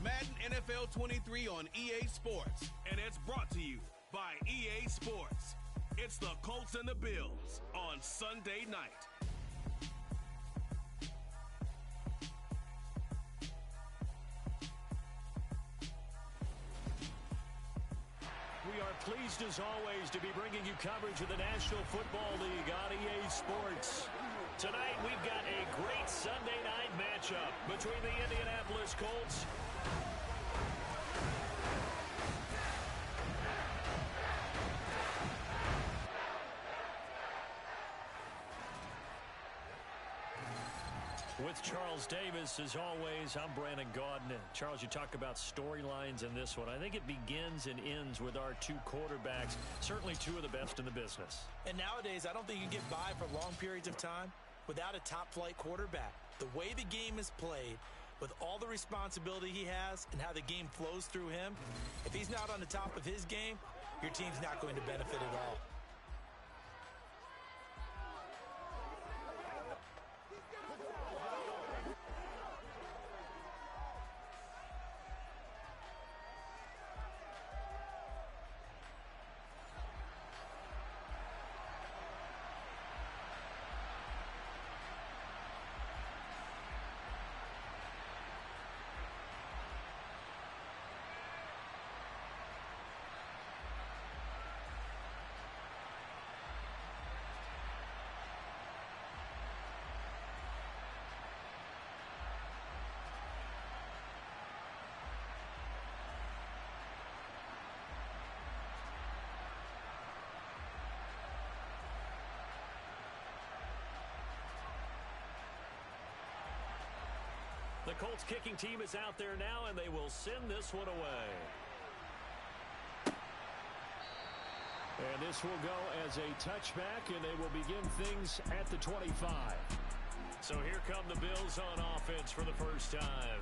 Madden NFL 23 on EA Sports. And it's brought to you by EA Sports. It's the Colts and the Bills on Sunday night. We are pleased as always to be bringing you coverage of the National Football League on EA Sports. Tonight we've got a great Sunday night matchup between the Indianapolis Colts with Charles Davis. As always, I'm Brandon Gaudin. Charles, you talk about storylines in this one. I think it begins and ends with our two quarterbacks, certainly two of the best in the business. And nowadays, I don't think you can get by for long periods of time without a top-flight quarterback. The way the game is played, with all the responsibility he has and how the game flows through him, if he's not on the top of his game, your team's not going to benefit at all. The Colts kicking team is out there now, and they will send this one away. And this will go as a touchback, and they will begin things at the 25. So here come the Bills on offense for the first time.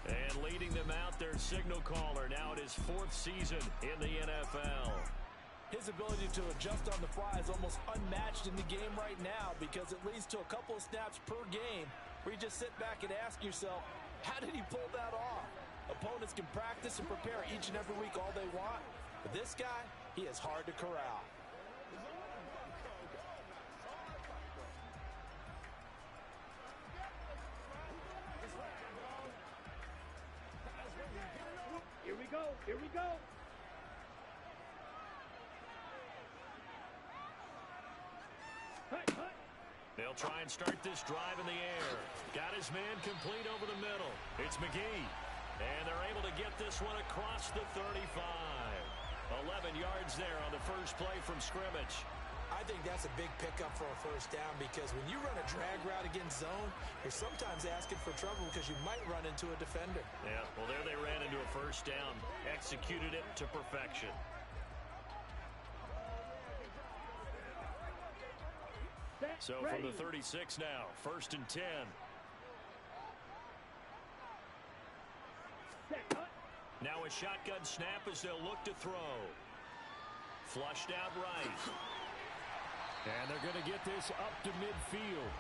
And leading them out, their signal caller, now in his fourth season in the NFL. His ability to adjust on the fly is almost unmatched in the game right now because it leads to a couple of snaps per game where you just sit back and ask yourself, how did he pull that off? Opponents can practice and prepare each and every week all they want, but this guy, he is hard to corral. Here we go, here we go. They'll try and start this drive in the air. Got his man complete over the middle. It's McGee. And they're able to get this one across the 35. 11 yards there on the first play from scrimmage. I think that's a big pickup for a first down because when you run a drag route against zone, you're sometimes asking for trouble because you might run into a defender. Yeah, well, there they ran into a first down. Executed it to perfection. So from the 36 now, 1st and 10. Now a shotgun snap as they'll look to throw. Flushed out right. And they're going to get this up to midfield.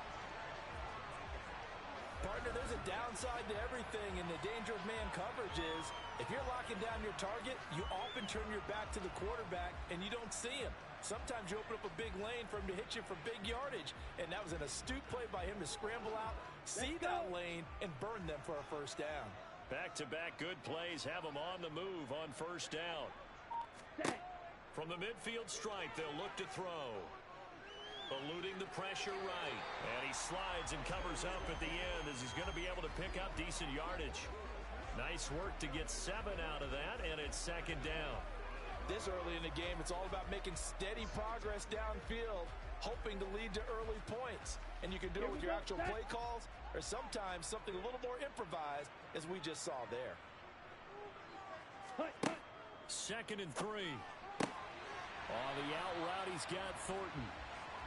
Partner, there's a downside to everything, and the danger of man coverage is if you're locking down your target, you often turn your back to the quarterback and you don't see him. Sometimes you open up a big lane for him to hit you for big yardage, and that was an astute play by him to scramble out, see that lane, and burn them for a first down. Back-to-back good plays have them on the move on first down. From the midfield stripe, they'll look to throw. Eluding the pressure right. And he slides and covers up at the end as he's going to be able to pick up decent yardage. Nice work to get 7 out of that, and it's 2nd down. This early in the game, it's all about making steady progress downfield, hoping to lead to early points. And you can do it with your actual play calls or sometimes something a little more improvised, as we just saw there. 2nd and 3. On the out route, he's got Thornton.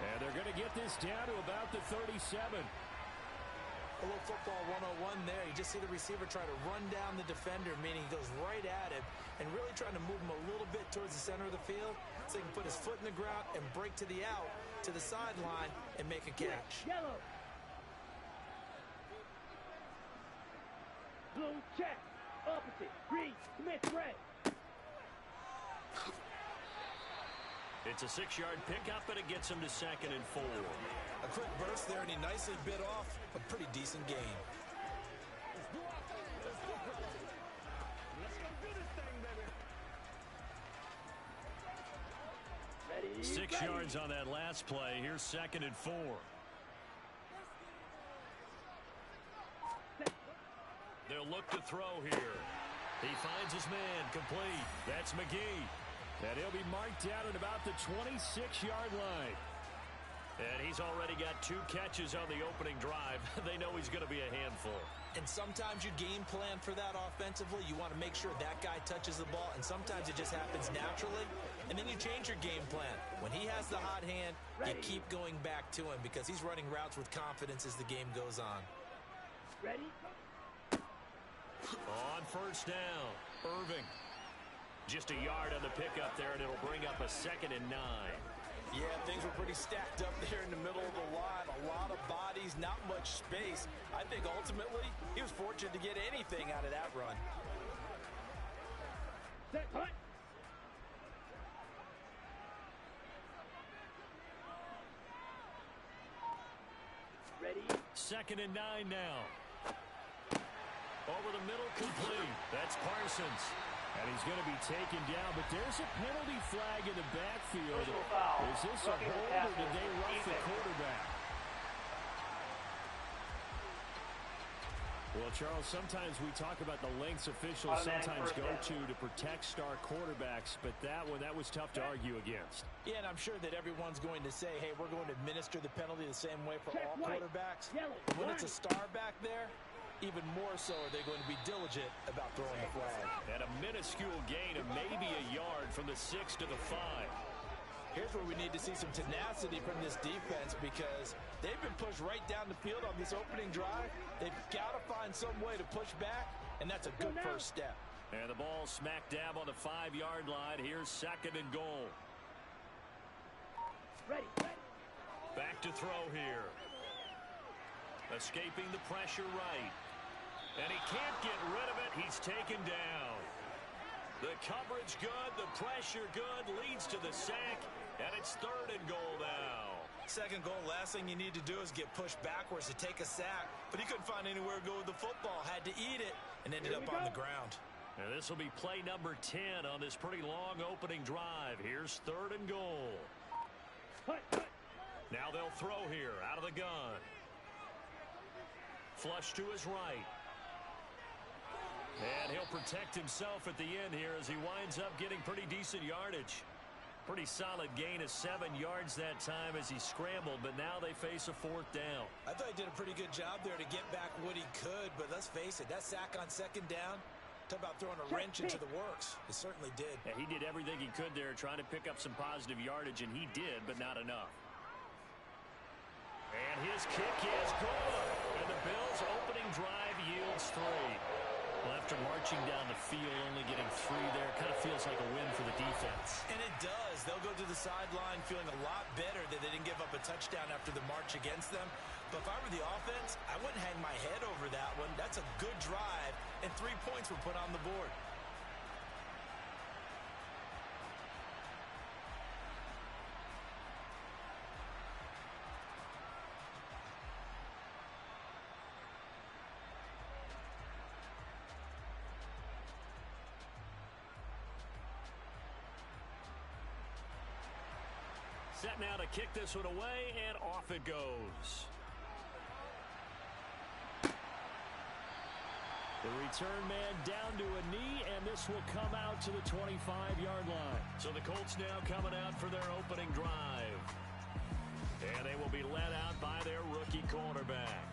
And they're going to get this down to about the 37. A little football 101 there. You just see the receiver try to run down the defender, meaning he goes right at him and really trying to move him a little bit towards the center of the field so he can put his foot in the ground and break to the out, to the sideline, and make a catch. Yellow. Blue check. Opposite. Green. Smith. Red. It's a 6-yard pickup, and it gets him to 2nd and 4. A quick burst there, and he nicely bit off a pretty decent gain. Ready. 6 yards on that last play. Here's 2nd and 4. They'll look to throw here. He finds his man, complete. That's McGee. And he'll be marked down at about the 26-yard line. And he's already got 2 catches on the opening drive. They know he's going to be a handful. And sometimes you game plan for that offensively. You want to make sure that guy touches the ball, and sometimes it just happens naturally. And then you change your game plan. When he has the hot hand, you keep going back to him because he's running routes with confidence as the game goes on. Ready. On first down, Irving. Just a yard on the pickup there, and it'll bring up a 2nd and 9. Yeah, things were pretty stacked up there in the middle of the line. A lot of bodies, not much space. I think ultimately he was fortunate to get anything out of that run. Set. Hut. Ready. 2nd and 9 now. Over the middle, complete. That's Parsons. And he's going to be taken down, but there's a penalty flag in the backfield. Is this a hold, or did they rough the quarterback? Well, Charles, sometimes we talk about the lengths officials sometimes go to protect star quarterbacks, but that was tough to argue against. Yeah, and I'm sure that everyone's going to say, hey, we're going to administer the penalty the same way for all quarterbacks. When it's a star back there, even more so are they going to be diligent about throwing the flag. And a minuscule gain of maybe a yard from the 6 to the 5. Here's where we need to see some tenacity from this defense because they've been pushed right down the field on this opening drive. They've got to find some way to push back, and that's a good first step. And the ball smack dab on the 5-yard line. Here's 2nd and goal. Ready. Back to throw here. Escaping the pressure right. And he can't get rid of it. He's taken down. The coverage good, the pressure good, leads to the sack, and it's 3rd and goal now. 2nd goal, last thing you need to do is get pushed backwards to take a sack, but he couldn't find anywhere to go with the football, had to eat it, and ended up on the ground. And this will be play number 10 on this pretty long opening drive. Here's 3rd and goal. Now they'll throw here out of the gun. Flush to his right. And he'll protect himself at the end here as he winds up getting pretty decent yardage. Pretty solid gain of 7 yards that time as he scrambled, but now they face a 4th down. I thought he did a pretty good job there to get back what he could, but let's face it, that sack on 2nd down, talk about throwing a wrench into the works. It certainly did. Yeah, he did everything he could there trying to pick up some positive yardage, and he did, but not enough. And his kick is good. And the Bills' opening drive yields 3. Well, after marching down the field, only getting 3 there, kind of feels like a win for the defense. And it does. They'll go to the sideline feeling a lot better that they didn't give up a touchdown after the march against them. But if I were the offense, I wouldn't hang my head over that one. That's a good drive, and 3 points were put on the board. Set now to kick this one away, and off it goes. The return man down to a knee, and this will come out to the 25-yard line. So the Colts now coming out for their opening drive. And they will be led out by their rookie cornerback.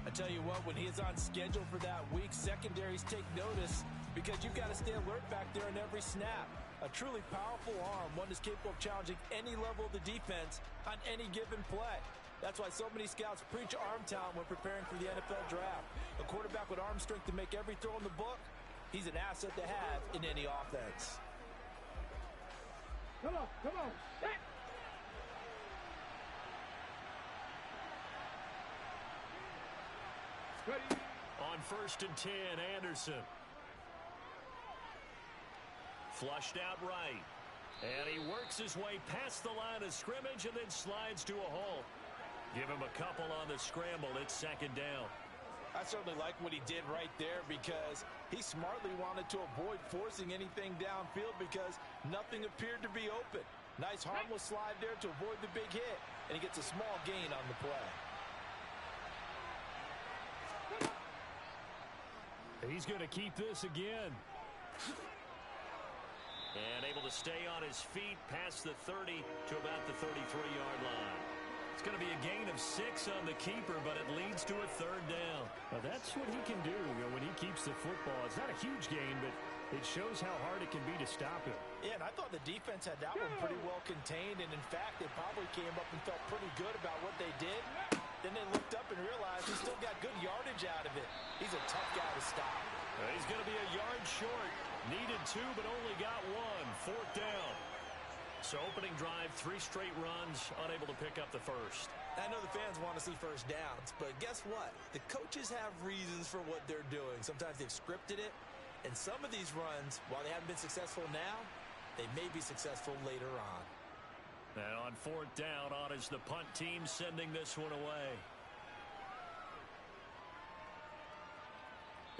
I tell you what, when he is on schedule for that week, secondaries take notice because you've got to stay alert back there in every snap. A truly powerful arm, one is capable of challenging any level of the defense on any given play. That's why so many scouts preach arm talent when preparing for the NFL draft. A quarterback with arm strength to make every throw in the book, he's an asset to have in any offense. Come on. Set. On 1st and 10, Anderson. Flushed out right. And he works his way past the line of scrimmage and then slides to a hole. Give him a couple on the scramble. It's second down. I certainly like what he did right there because he smartly wanted to avoid forcing anything downfield because nothing appeared to be open. Nice harmless slide there to avoid the big hit, and he gets a small gain on the play. He's going to keep this again. And able to stay on his feet past the 30 to about the 33-yard line. It's going to be a gain of 6 on the keeper, but it leads to a third down. Well, that's what he can do when he keeps the football. It's not a huge gain, but it shows how hard it can be to stop him. Yeah, and I thought the defense had that one pretty well contained, and in fact, they probably came up and felt pretty good about what they did. Then they looked up and realized he still got good yardage out of it. He's a tough guy to stop. He's going to be a yard short. Needed 2, but only got 1. Fourth down. So opening drive, 3 straight runs, unable to pick up the first. I know the fans want to see first downs, but guess what? The coaches have reasons for what they're doing. Sometimes they've scripted it, and some of these runs, while they haven't been successful now, they may be successful later on. And on fourth down, on is the punt team sending this one away.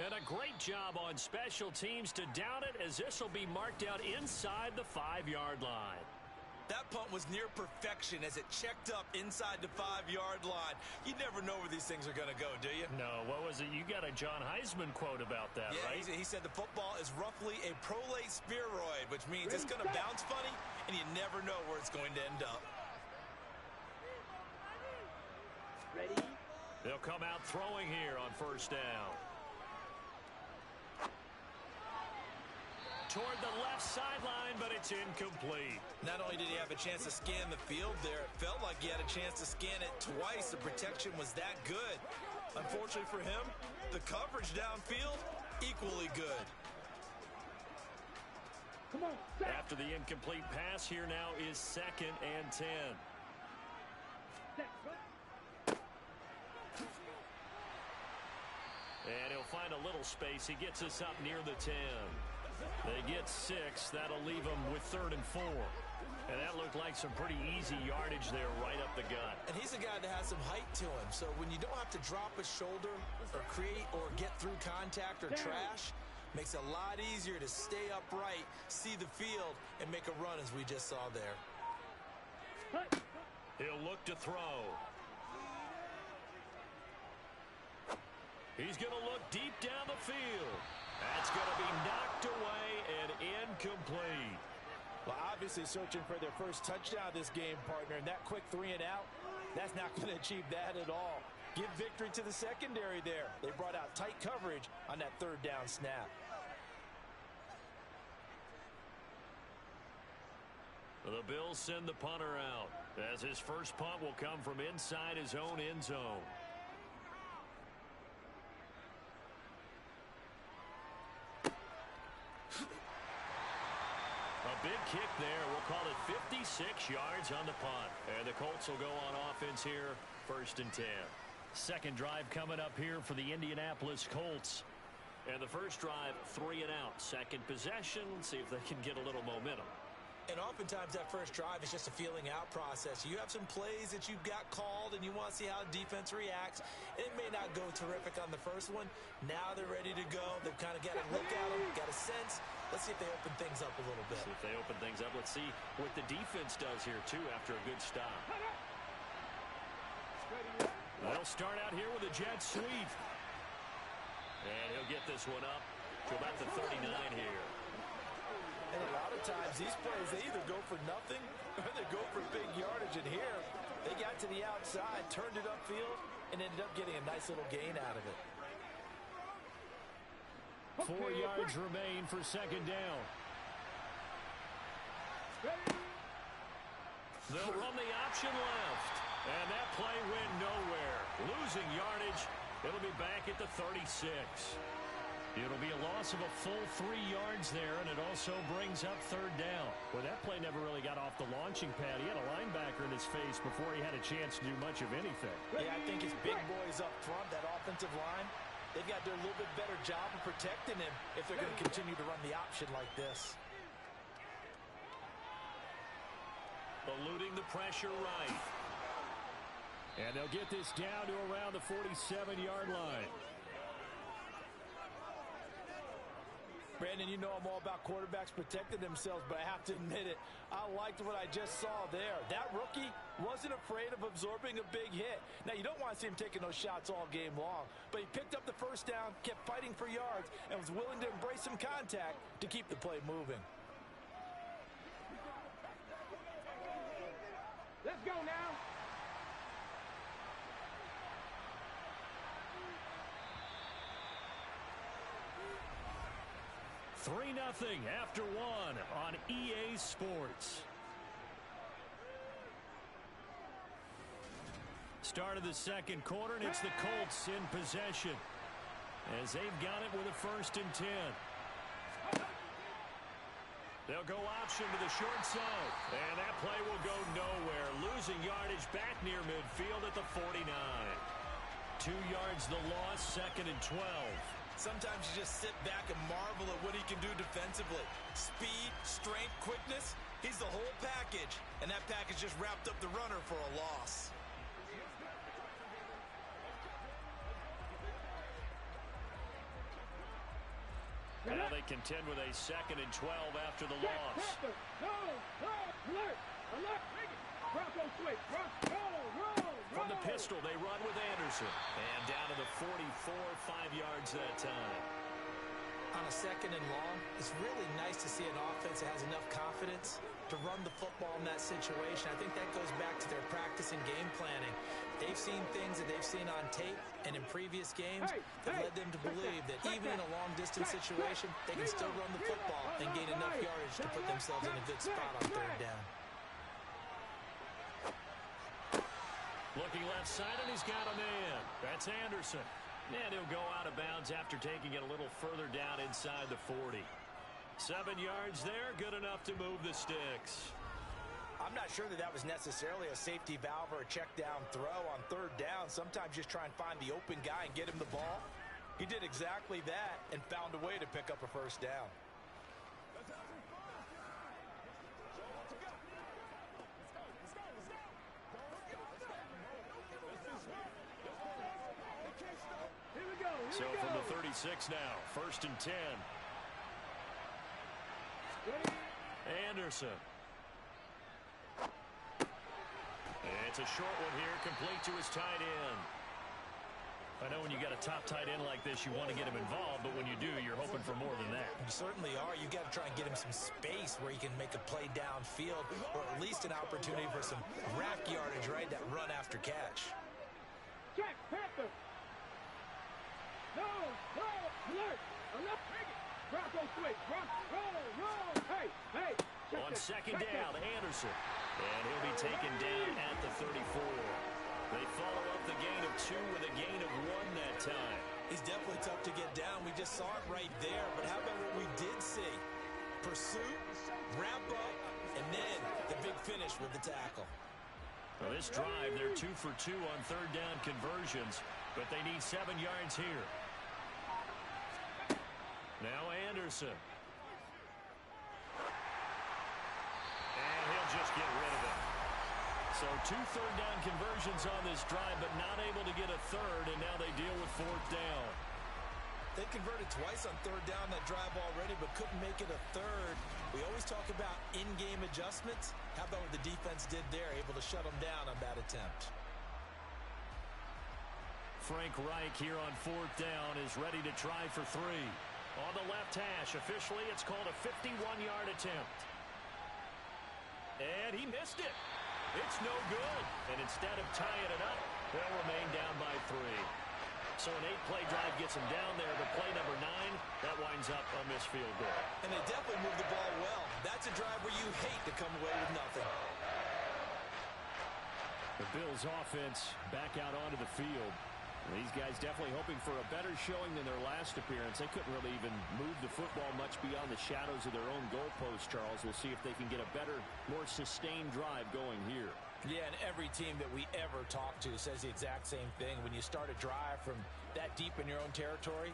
And a great job on special teams to down it, as this will be marked out inside the 5-yard line. That punt was near perfection as it checked up inside the 5-yard line. You never know where these things are going to go, do you? No, what was it? You got a John Heisman quote about that, yeah, right? He said the football is roughly a prolate spheroid, which means it's going to bounce funny, and you never know where it's going to end up. Ready? They'll come out throwing here on first down. Toward the left sideline, but it's incomplete. Not only did he have a chance to scan the field there, it felt like he had a chance to scan it twice. The protection was that good. Unfortunately for him, the coverage downfield, equally good. Come on, set. After the incomplete pass, here now is 2nd and 10. Set. And he'll find a little space. He gets us up near the 10. They get 6. That'll leave them with 3rd and 4. And that looked like some pretty easy yardage there right up the gut. And he's a guy that has some height to him. So when you don't have to drop a shoulder or create or get through contact or trash, makes it a lot easier to stay upright, see the field, and make a run as we just saw there. He'll look to throw. He's going to look deep down the field. That's going to be knocked away and incomplete. Well, obviously searching for their first touchdown this game, partner, and that quick 3 and out, that's not going to achieve that at all. Give victory to the secondary there. They brought out tight coverage on that 3rd down snap. The Bills send the punter out, as his first punt will come from inside his own end zone. A big kick there. We'll call it 56 yards on the punt. And the Colts will go on offense here, 1st and 10. Second drive coming up here for the Indianapolis Colts. And the first drive, 3 and out. Second possession, see if they can get a little momentum. And oftentimes that first drive is just a feeling out process. You have some plays that you've got called and you want to see how the defense reacts. It may not go terrific on the first one. Now they're ready to go. They've kind of got a look at them, got a sense. Let's see if they open things up a little bit. See if they open things up. Let's see what the defense does here, too, after a good stop. They'll start out here with a jet sweep. And he'll get this one up to about the 39 here. And a lot of times these plays, they either go for nothing or they go for big yardage. And here, they got to the outside, turned it upfield, and ended up getting a nice little gain out of it. 4 yards remain for 2nd down. They'll run the option left. And that play went nowhere. Losing yardage. It'll be back at the 36. It'll be a loss of a full 3 yards there, and it also brings up 3rd down. Well, that play never really got off the launching pad. He had a linebacker in his face before he had a chance to do much of anything. Yeah, I think his big boys up front, that offensive line, they've got to do a little bit better job of protecting him if they're going to continue to run the option like this. eluding the pressure right. And they'll get this down to around the 47-yard line. Brandon, you know I'm all about quarterbacks protecting themselves, but I have to admit it, I liked what I just saw there. That rookie wasn't afraid of absorbing a big hit. Now, you don't want to see him taking those shots all game long, but he picked up the first down, kept fighting for yards, and was willing to embrace some contact to keep the play moving. Let's go now. 3-0 after 1 on EA Sports. Start of the second quarter, and it's the Colts in possession as they've got it with a 1st and 10. They'll go option to the short side, and that play will go nowhere, losing yardage back near midfield at the 49. 2 yards the loss, 2nd and 12. Sometimes you just sit back and marvel at what he can do defensively. Speed, strength, quickness, he's the whole package. And that package just wrapped up the runner for a loss. Now they contend with a 2nd and 12 after the loss. Bronco switch. Roll. From the pistol, they run with Anderson. And down to the 44, 5 yards that time. On a 2nd and long, it's really nice to see an offense that has enough confidence to run the football in that situation. I think that goes back to their practice and game planning. They've seen things that they've seen on tape and in previous games that led them to believe that even in a long-distance situation, they can still run the football and gain enough yardage to put themselves in a good spot on 3rd down. Looking left side, and he's got a man. That's Anderson. And he'll go out of bounds after taking it a little further down inside the 40. 7 yards there, good enough to move the sticks. I'm not sure that was necessarily a safety valve or a check down throw on 3rd down. Sometimes just try and find the open guy and get him the ball. He did exactly that and found a way to pick up a 1st down. So from the 36 now, 1st and 10. Anderson. It's a short one here, complete to his tight end. I know when you got a top tight end like this, you want to get him involved, but when you do, you're hoping for more than that. You certainly are. You got to try and get him some space where he can make a play downfield, or at least an opportunity for some rack yardage, right? That run after catch. Check, Panther. No, alert. Bronco switch. Roll. Hey. On 2nd down, Anderson. And he'll be taken down at the 34. They follow up the gain of 2 with a gain of 1 that time. He's definitely tough to get down. We just saw it right there. But how about what we did see? Pursuit, wrap up, and then the big finish with the tackle. Well, this drive, they're 2 for 2 on 3rd down conversions, but they need 7 yards here. Now Anderson. And he'll just get rid of it. So 2 3rd down conversions on this drive, but not able to get a 3rd, and now they deal with 4th down. They converted twice on 3rd down that drive already, but couldn't make it a 3rd. We always talk about in-game adjustments. How about what the defense did there, able to shut them down on that attempt? Frank Reich here on 4th down is ready to try for 3. On the left hash, officially, it's called a 51-yard attempt. And he missed it. It's no good. And instead of tying it up, they'll remain down by 3. So an 8-play drive gets him down there, but play number 9, that winds up a missed field goal. And they definitely moved the ball well. That's a drive where you hate to come away with nothing. The Bills offense back out onto the field. These guys definitely hoping for a better showing than their last appearance. They couldn't really even move the football much beyond the shadows of their own goalpost, Charles. We'll see if they can get a better, more sustained drive going here. Yeah, and every team that we ever talk to says the exact same thing. When you start a drive from that deep in your own territory,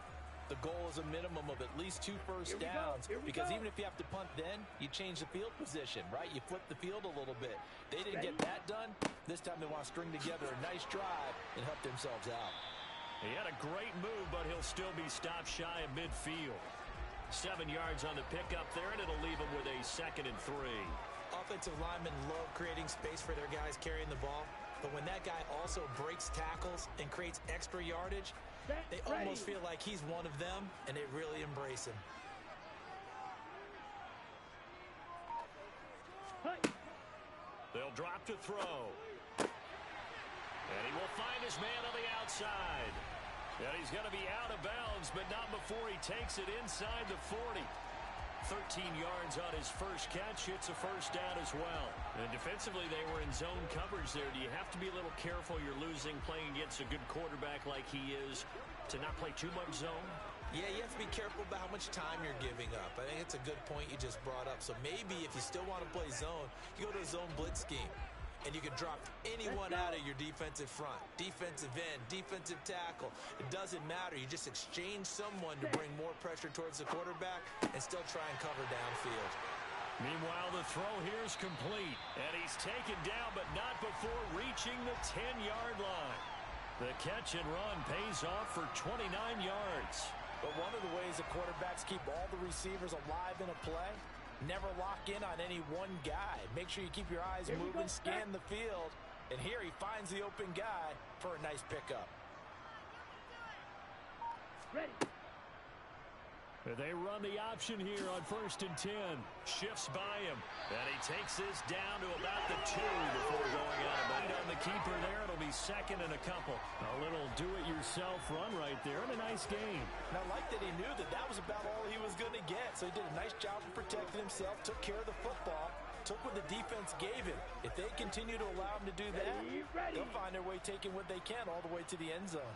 The goal is a minimum of at least 2 first downs, because even if you have to punt then, you change the field position, right? You flip the field a little bit. They didn't get that done. This time they want to string together a nice drive and help themselves out. He had a great move, but he'll still be stopped shy of midfield. 7 yards on the pickup there, and it'll leave him with a 2nd and 3. Offensive linemen love creating space for their guys carrying the ball, but when that guy also breaks tackles and creates extra yardage, they almost feel like he's one of them, and they really embrace him. They'll drop to throw. And he will find his man on the outside. And he's going to be out of bounds, but not before he takes it inside the 40. 13 yards on his first catch. It's a first down as well. And defensively, they were in zone coverage there. Do you have to be a little careful? You're losing playing against a good quarterback like he is to not play too much zone? Yeah, you have to be careful about how much time you're giving up. I think it's a good point you just brought up. So maybe if you still want to play zone, you go to a zone blitz scheme. And you can drop anyone out of your defensive front. Defensive end, defensive tackle. It doesn't matter. You just exchange someone to bring more pressure towards the quarterback and still try and cover downfield. Meanwhile, the throw here is complete. And he's taken down, but not before reaching the 10-yard line. The catch and run pays off for 29 yards. But one of the ways the quarterbacks keep all the receivers alive in a play, never lock in on any one guy. Make sure you keep your eyes moving, scan the field. And here he finds the open guy for a nice pickup. Ready. They run the option here on 1st and 10. Shifts by him. And he takes this down to about the 2 before going out of bounds. On the keeper there, it'll be 2nd and a couple. A little do-it-yourself run right there, and a nice game. And I like that he knew that that was about all he was going to get. So he did a nice job of protecting himself, took care of the football, took what the defense gave him. If they continue to allow him to do that, they'll find their way taking what they can all the way to the end zone.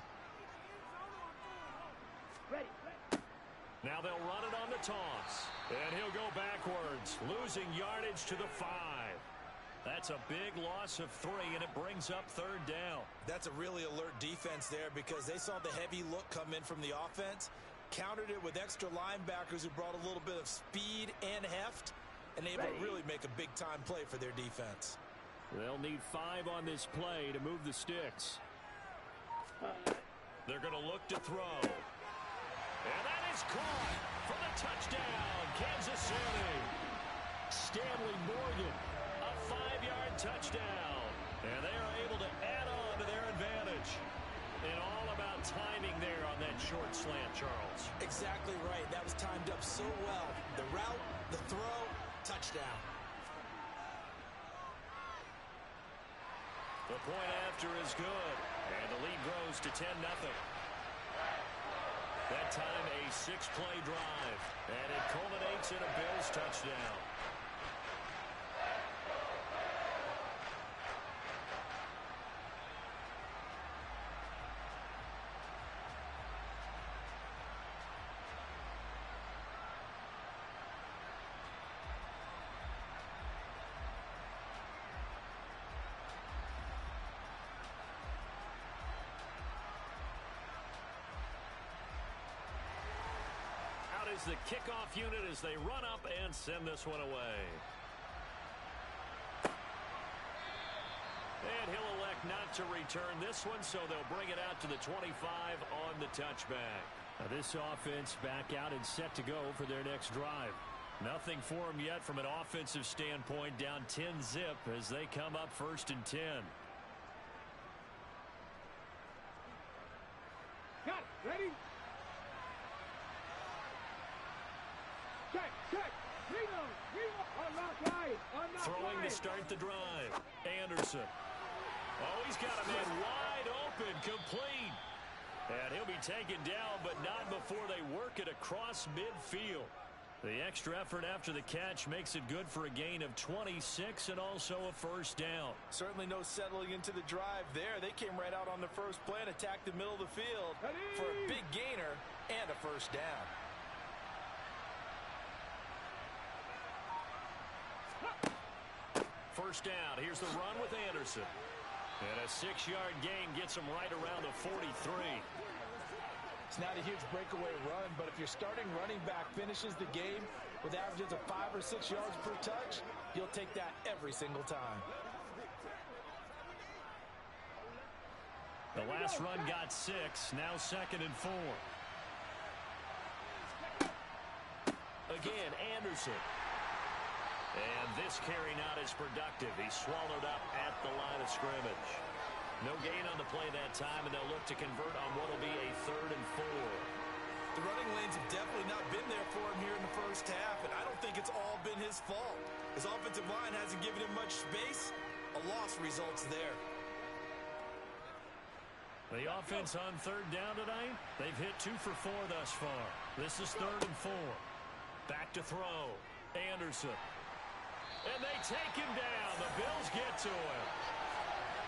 Ready. Now they'll run it on the toss. And he'll go backwards, losing yardage to the 5. That's a big loss of 3, and it brings up 3rd down. That's a really alert defense there because they saw the heavy look come in from the offense, countered it with extra linebackers who brought a little bit of speed and heft, and able to really make a big-time play for their defense. They'll need 5 on this play to move the sticks. They're going to look to throw. And that is caught for the touchdown, Kansas City. Stanley Morgan, a 5-yard touchdown. And they are able to add on to their advantage. And all about timing there on that short slant, Charles. Exactly right. That was timed up so well. The route, the throw, touchdown. The point after is good. And the lead grows to 10-0. That time a 6-play drive. And it culminates in a Bills touchdown. Is the kickoff unit as they run up and send this one away. And he'll elect not to return this one, so they'll bring it out to the 25 on the touchback. Now this offense back out and set to go for their next drive. Nothing for them yet from an offensive standpoint, down 10-zip as they come up 1st and 10. Got it. Ready? Check. Throwing to start the drive. Anderson. Oh, he's got a man wide open, complete. And he'll be taken down, but not before they work it across midfield. The extra effort after the catch makes it good for a gain of 26 and also a first down. Certainly no settling into the drive there. They came right out on the first play and attacked the middle of the field for a big gainer and a first down. First down. Here's the run with Anderson. And a 6-yard gain gets him right around the 43. It's not a huge breakaway run, but if your starting running back finishes the game with averages of 5 or 6 yards per touch, you'll take that every single time. The last run got 6, now 2nd and 4. Again, Anderson. And this carry not as productive. He's swallowed up at the line of scrimmage. No gain on the play that time, and they'll look to convert on what will be a 3rd and 4. The running lanes have definitely not been there for him here in the first half, and I don't think it's all been his fault. His offensive line hasn't given him much space. A loss results there. The offense on 3rd down tonight, they've hit 2 for 4 thus far. This is 3rd and 4. Back to throw. Anderson. And they take him down. The Bills get to him.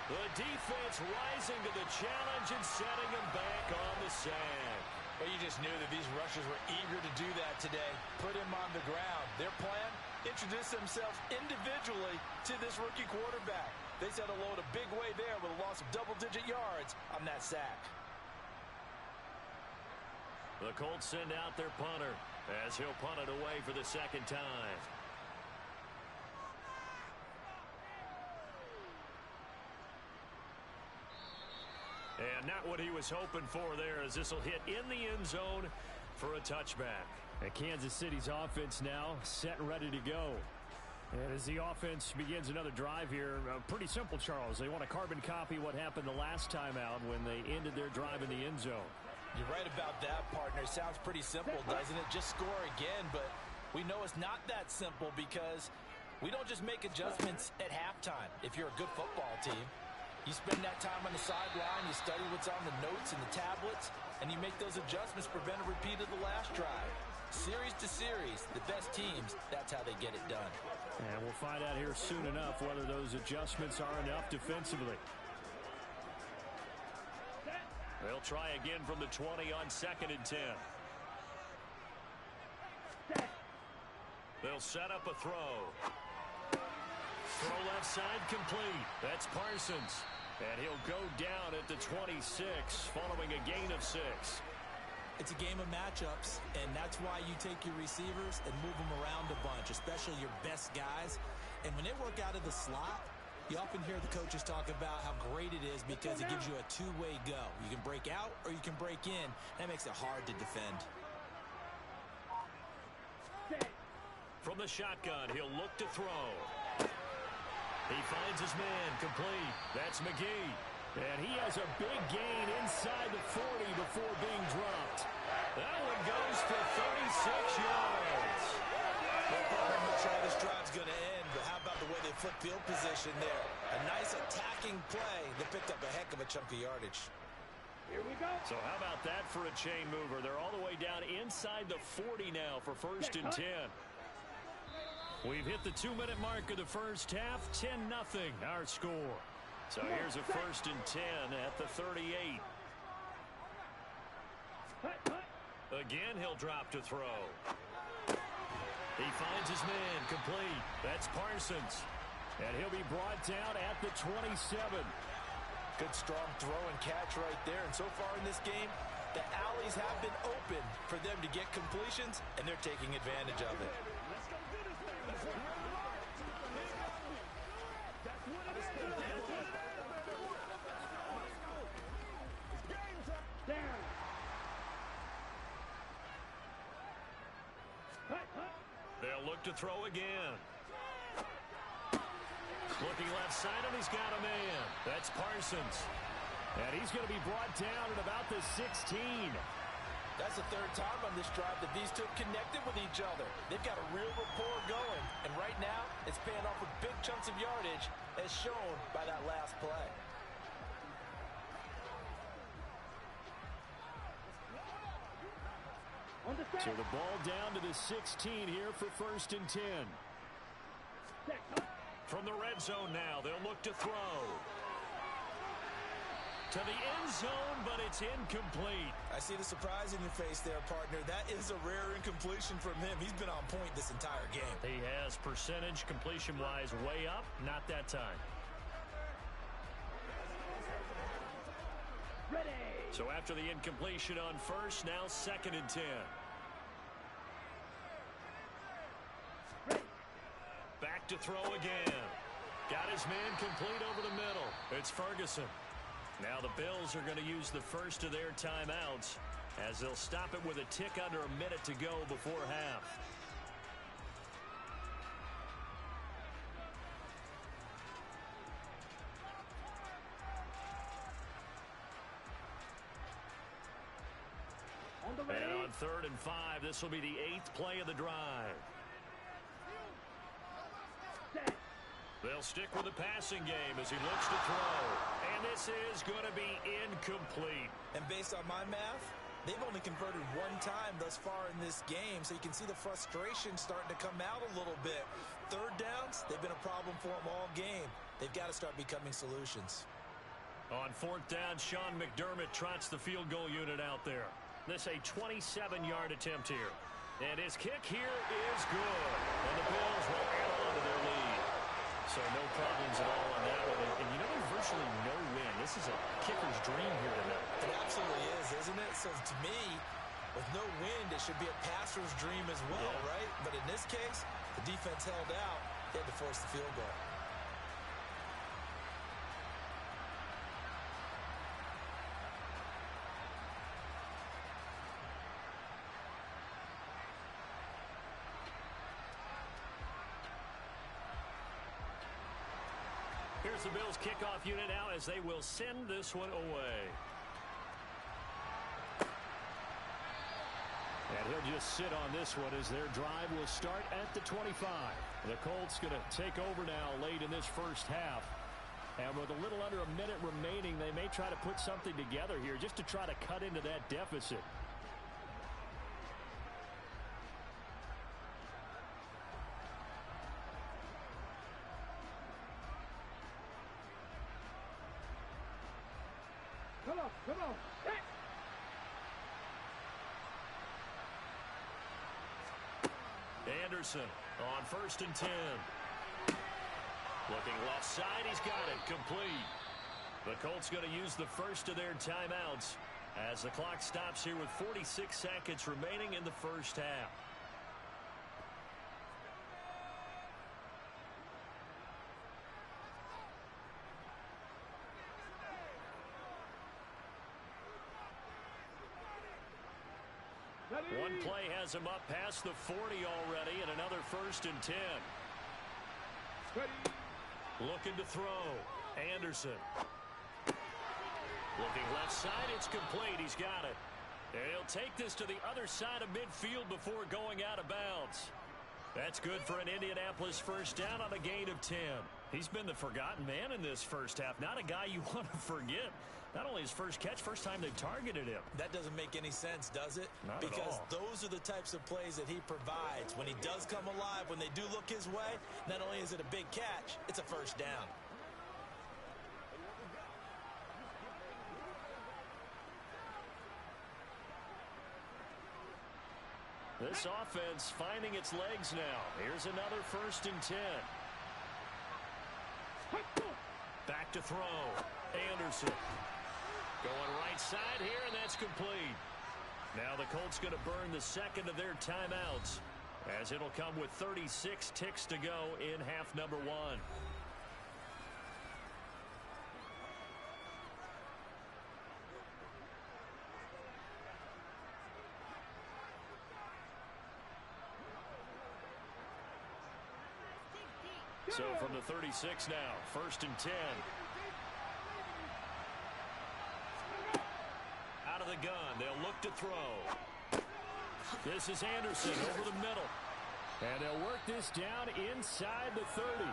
The defense rising to the challenge and setting him back on the sack. Well, you just knew that these rushers were eager to do that today. Put him on the ground. Their plan, introduce themselves individually to this rookie quarterback. They said hello a big way there with a loss of double-digit yards on that sack. The Colts send out their punter as he'll punt it away for the 2nd time. And not what he was hoping for there, as this will hit in the end zone for a touchback. And Kansas City's offense now set and ready to go. And as the offense begins another drive here, pretty simple, Charles. They want to carbon copy what happened the last time out when they ended their drive in the end zone. You're right about that, partner. Sounds pretty simple, doesn't it? Just score again, but we know it's not that simple because we don't just make adjustments at halftime. If you're a good football team, you spend that time on the sideline, you study what's on the notes and the tablets, and you make those adjustments to prevent a repeat of the last drive. Series to series, the best teams, that's how they get it done. And we'll find out here soon enough whether those adjustments are enough defensively. They'll try again from the 20 on 2nd and 10. They'll set up a throw. Throw left side complete. That's Parsons. And he'll go down at the 26 following a gain of 6. It's a game of matchups, and that's why you take your receivers and move them around a bunch, especially your best guys. And when they work out of the slot, you often hear the coaches talk about how great it is because it gives you a two-way go. You can break out or you can break in. That makes it hard to defend. From the shotgun, he'll look to throw. He finds his man complete. That's McGee. And he has a big gain inside the 40 before being dropped. That one goes for 36 yards. I'm not sure how this drive's going to end, but how about the way they flip field position there? A nice attacking play that picked up a heck of a chunk of yardage. Here we go. So how about that for a chain mover? They're all the way down inside the 40 now for 1st and 10. We've hit the 2-minute mark of the first half. 10-0 our score. So here's a 1st and 10 at the 38. Again, he'll drop to throw. He finds his man complete. That's Parsons. And he'll be brought down at the 27. Good strong throw and catch right there. And so far in this game, the alleys have been open for them to get completions, and they're taking advantage of it. They'll look to throw again. Looking left side, and he's got a man. That's Parsons. And he's going to be brought down at about the 16. That's the 3rd time on this drive that these two have connected with each other. They've got a real rapport going. And right now, it's paying off with big chunks of yardage, as shown by that last play. So the ball down to the 16 here for 1st and 10. From the red zone now, they'll look to throw. To the end zone, but it's incomplete. I see the surprise in your face there, partner. That is a rare incompletion from him. He's been on point this entire game. He has percentage completion-wise way up, not that time. Ready. So after the incompletion on first, now 2nd and 10. Back to throw again. Got his man complete over the middle. It's Ferguson. Now the Bills are going to use the first of their timeouts as they'll stop it with a tick under a minute to go before half. And on 3rd and 5, this will be the 8th play of the drive. They'll stick with the passing game as he looks to throw. And this is going to be incomplete. And based on my math, they've only converted one time thus far in this game, so you can see the frustration starting to come out a little bit. 3rd downs, they've been a problem for them all game. They've got to start becoming solutions. On 4th down, Sean McDermott trots the field goal unit out there. This a 27-yard attempt here. And his kick here is good. And the Bills will add on to their lead. So no problems at all on that one. And you know, there's virtually no win. This is a kicker's dream here tonight. It absolutely is, isn't it? So to me, with no wind, it should be a passer's dream as well, right? But in this case, the defense held out. They had to force the field goal. Here's the Bills kickoff unit now as they will send this one away. And he'll just sit on this one as their drive will start at the 25. The Colts going to take over now late in this first half. And with a little under a minute remaining, they may try to put something together here just to try to cut into that deficit. Come on. Anderson on 1st and 10. Looking left side, he's got it, complete. The Colts going to use the first of their timeouts as the clock stops here with 46 seconds remaining in the first half. One play has him up past the 40 already, and another 1st and 10. Looking to throw. Anderson. Looking left side, it's complete. He's got it. And he'll take this to the other side of midfield before going out of bounds. That's good for an Indianapolis first down on a gain of 10. He's been the forgotten man in this first half. Not a guy you want to forget. Not only his first catch, first time they targeted him. That doesn't make any sense, does it? Not because at all. Those are the types of plays that he provides. When he does come alive, when they do look his way, not only is it a big catch, it's a first down. This offense finding its legs now. Here's another 1st and 10. Back to throw. Anderson. Going right side here, and that's complete. Now the Colts going to burn the second of their timeouts as it'll come with 36 ticks to go in half number 1. So from the 36 now, 1st and 10. Out of the gun, they'll look to throw. This is Anderson over the middle. And they'll work this down inside the 30.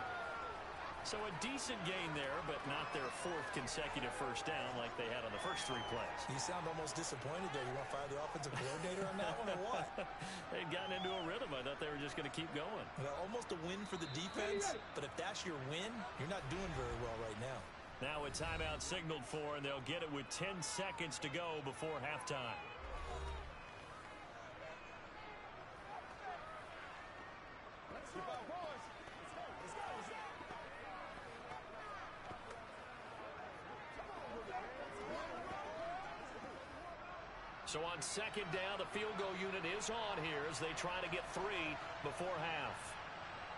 So a decent gain there, but not their 4th consecutive first down like they had on the first 3 plays. You sound almost disappointed there. You want to fire the offensive coordinator on that one or what? They'd gotten into a rhythm. I thought they were just going to keep going. Well, almost a win for the defense, but if that's your win, you're not doing very well right now. Now a timeout signaled for, and they'll get it with 10 seconds to go before halftime. So on second down, the field goal unit is on here as they try to get 3 before half.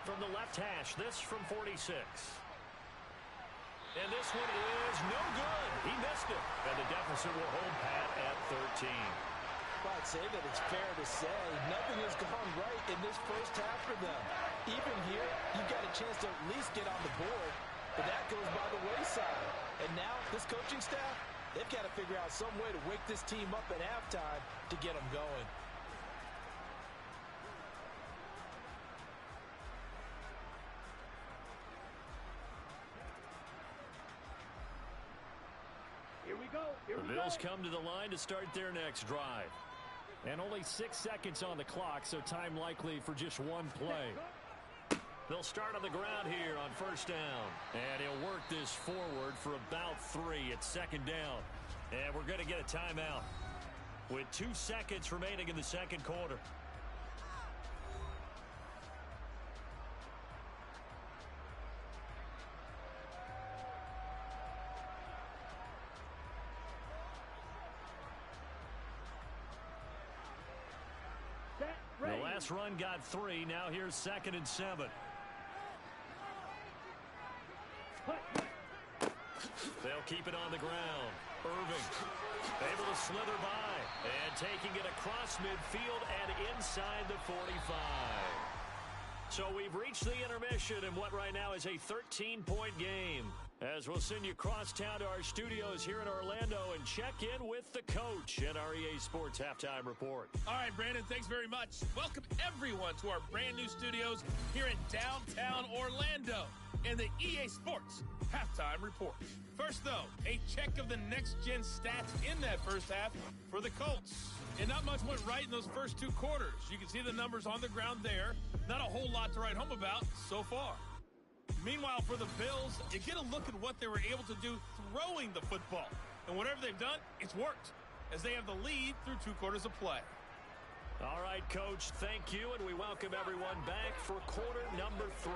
From the left hash, this from 46. And this one is no good. He missed it. And the deficit will hold pat at 13. Well, I'd say that it's fair to say nothing has gone right in this first half for them. Even here, you've got a chance to at least get on the board, but that goes by the wayside. And now, this coaching staff, they've got to figure out some way to wake this team up at halftime to get them going. Here we go. The Bills come to the line to start their next drive. And only 6 seconds on the clock, so time likely for just one play. They'll start on the ground here on first down. And he'll work this forward for about 3 at second down. And we're going to get a timeout with 2 seconds remaining in the second quarter. The last run got 3. Now here's 2nd and 7. They'll keep it on the ground. Irving able to slither by and taking it across midfield and inside the 45. So we've reached the intermission in what right now is a 13-point game. As we'll send you across town to our studios here in Orlando and check in with the coach at our EA Sports Halftime Report. All right, Brandon, thanks very much. Welcome everyone to our brand new studios here in downtown Orlando and the EA Sports Halftime Report. First, though, a check of the next-gen stats in that first half for the Colts. And not much went right in those first 2 quarters. You can see the numbers on the ground there. Not a whole lot to write home about so far. Meanwhile, for the Bills, you get a look at what they were able to do throwing the football. And whatever they've done, it's worked, as they have the lead through 2 quarters of play. All right, Coach, thank you, and we welcome everyone back for quarter number 3.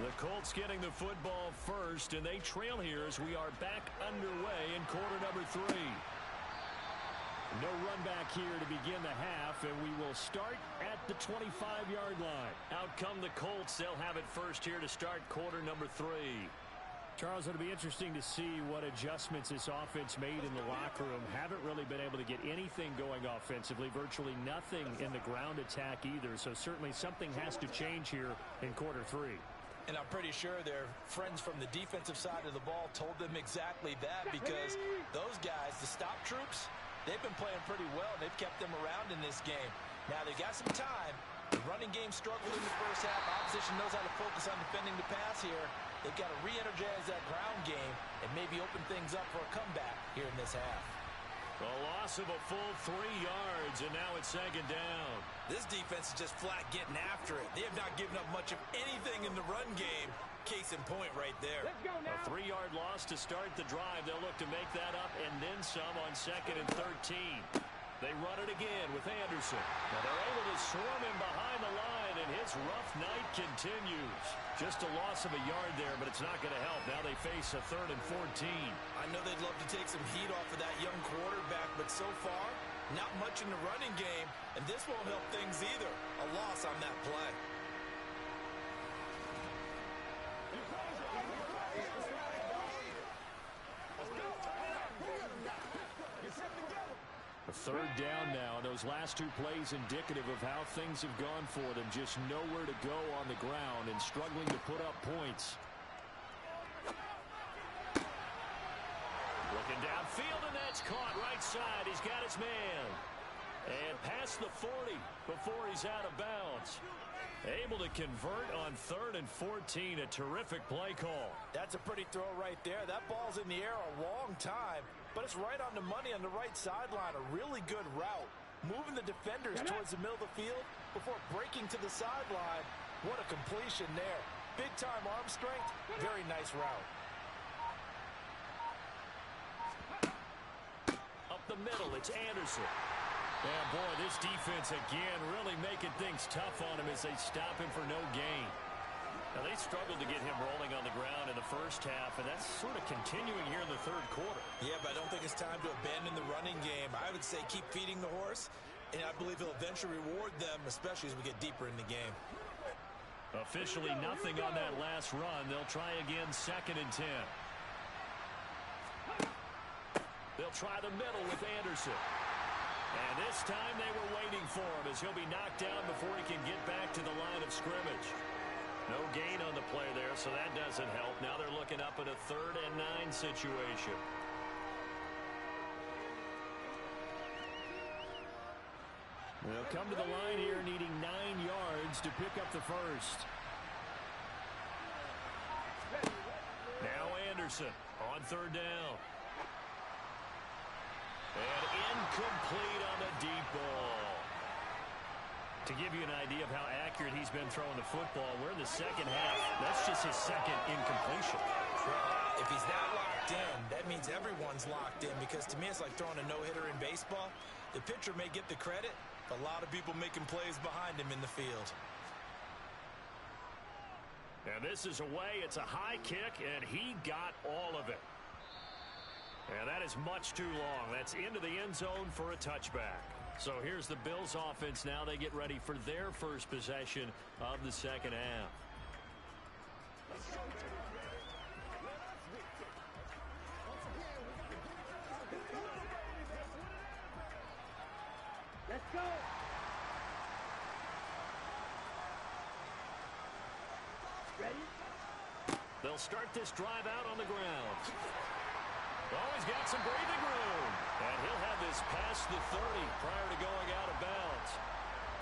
The Colts getting the football first, and they trail here as we are back underway in quarter number 3. No run back here to begin the half, and we will start at the 25-yard line. Out come the Colts. They'll have it first here to start quarter number 3. Charles, it'll be interesting to see what adjustments this offense made in the locker room. Haven't really been able to get anything going offensively, virtually nothing in the ground attack either, so certainly something has to change here in quarter 3. And I'm pretty sure their friends from the defensive side of the ball told them exactly that, because those guys, the stop troops, they've been playing pretty well. They've kept them around in this game. Now they've got some time. The running game struggled in the first half. Opposition knows how to focus on defending the pass here. They've got to re-energize that ground game and maybe open things up for a comeback here in this half. A loss of a full 3 yards, and now it's second down. This defense is just flat getting after it. They have not given up much of anything in the run game. Case in point right there. Let's go now. A 3-yard loss to start the drive. They'll look to make that up and then some on 2nd and 13. They run it again with Anderson. Now they're able to swarm him behind the line, and his rough night continues. Just a loss of a yard there, but it's not going to help. Now they face a 3rd and 14. I know they'd love to take some heat off of that young quarterback, but so far, not much in the running game, and this won't help things either. A loss on that play. A 3rd down now. Those last 2 plays indicative of how things have gone for them. Just nowhere to go on the ground and struggling to put up points. Looking downfield, and that's caught right side. He's got his man. And past the 40 before he's out of bounds. Able to convert on 3rd and 14. A terrific play call. That's a pretty throw right there. That ball's in the air a long time, but it's right on the money on the right sideline. A really good route. Moving the defenders towards the middle of the field before breaking to the sideline. What a completion there. Big-time arm strength. Very nice route. Up the middle, it's Anderson. Yeah, boy, this defense again really making things tough on him as they stop him for no gain. Now, they struggled to get him rolling on the ground in the first half, and that's sort of continuing here in the third quarter. Yeah, but I don't think it's time to abandon the running game. I would say keep feeding the horse, and I believe he'll eventually reward them, especially as we get deeper in the game. Officially nothing on that last run. They'll try again 2nd and 10. They'll try the middle with Anderson. And this time they were waiting for him as he'll be knocked down before he can get back to the line of scrimmage. No gain on the play there, so that doesn't help. Now they're looking up at a 3rd and 9 situation. They'll come to the line here needing 9 yards to pick up the first. Now Anderson on 3rd down. And incomplete on the deep ball. To give you an idea of how accurate he's been throwing the football, we're in the second half. That's just his second incompletion. If he's that locked in, that means everyone's locked in, because to me it's like throwing a no-hitter in baseball. The pitcher may get the credit, but a lot of people making plays behind him in the field. And this is away. It's a high kick, and he got all of it. And that is much too long. That's into the end zone for a touchback. So here's the Bills offense now. They get ready for their first possession of the second half. Let's go. Ready? They'll start this drive out on the ground. Oh, he's got some breathing room. And he'll have this past the 30 prior to going out of bounds.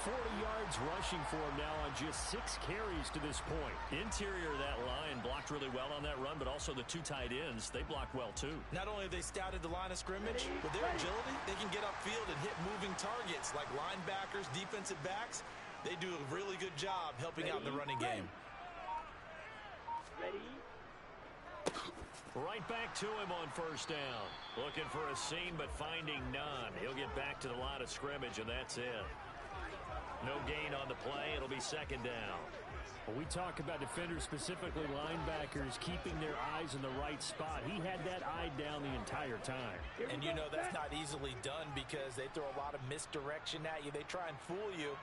40 yards rushing for him now on just 6 carries to this point. Interior of that line blocked really well on that run, but also the 2 tight ends, they blocked well too. Not only have they scouted the line of scrimmage, with their agility, they can get upfield and hit moving targets like linebackers, defensive backs. They do a really good job helping out in the running game. Ready? Right back to him on 1st down. Looking for a seam, but finding none. He'll get back to the line of scrimmage, and that's it. No gain on the play. It'll be 2nd down. Well, we talk about defenders, specifically linebackers, keeping their eyes in the right spot. He had that eye down the entire time. And you know that's not easily done because they throw a lot of misdirection at you. They try and fool you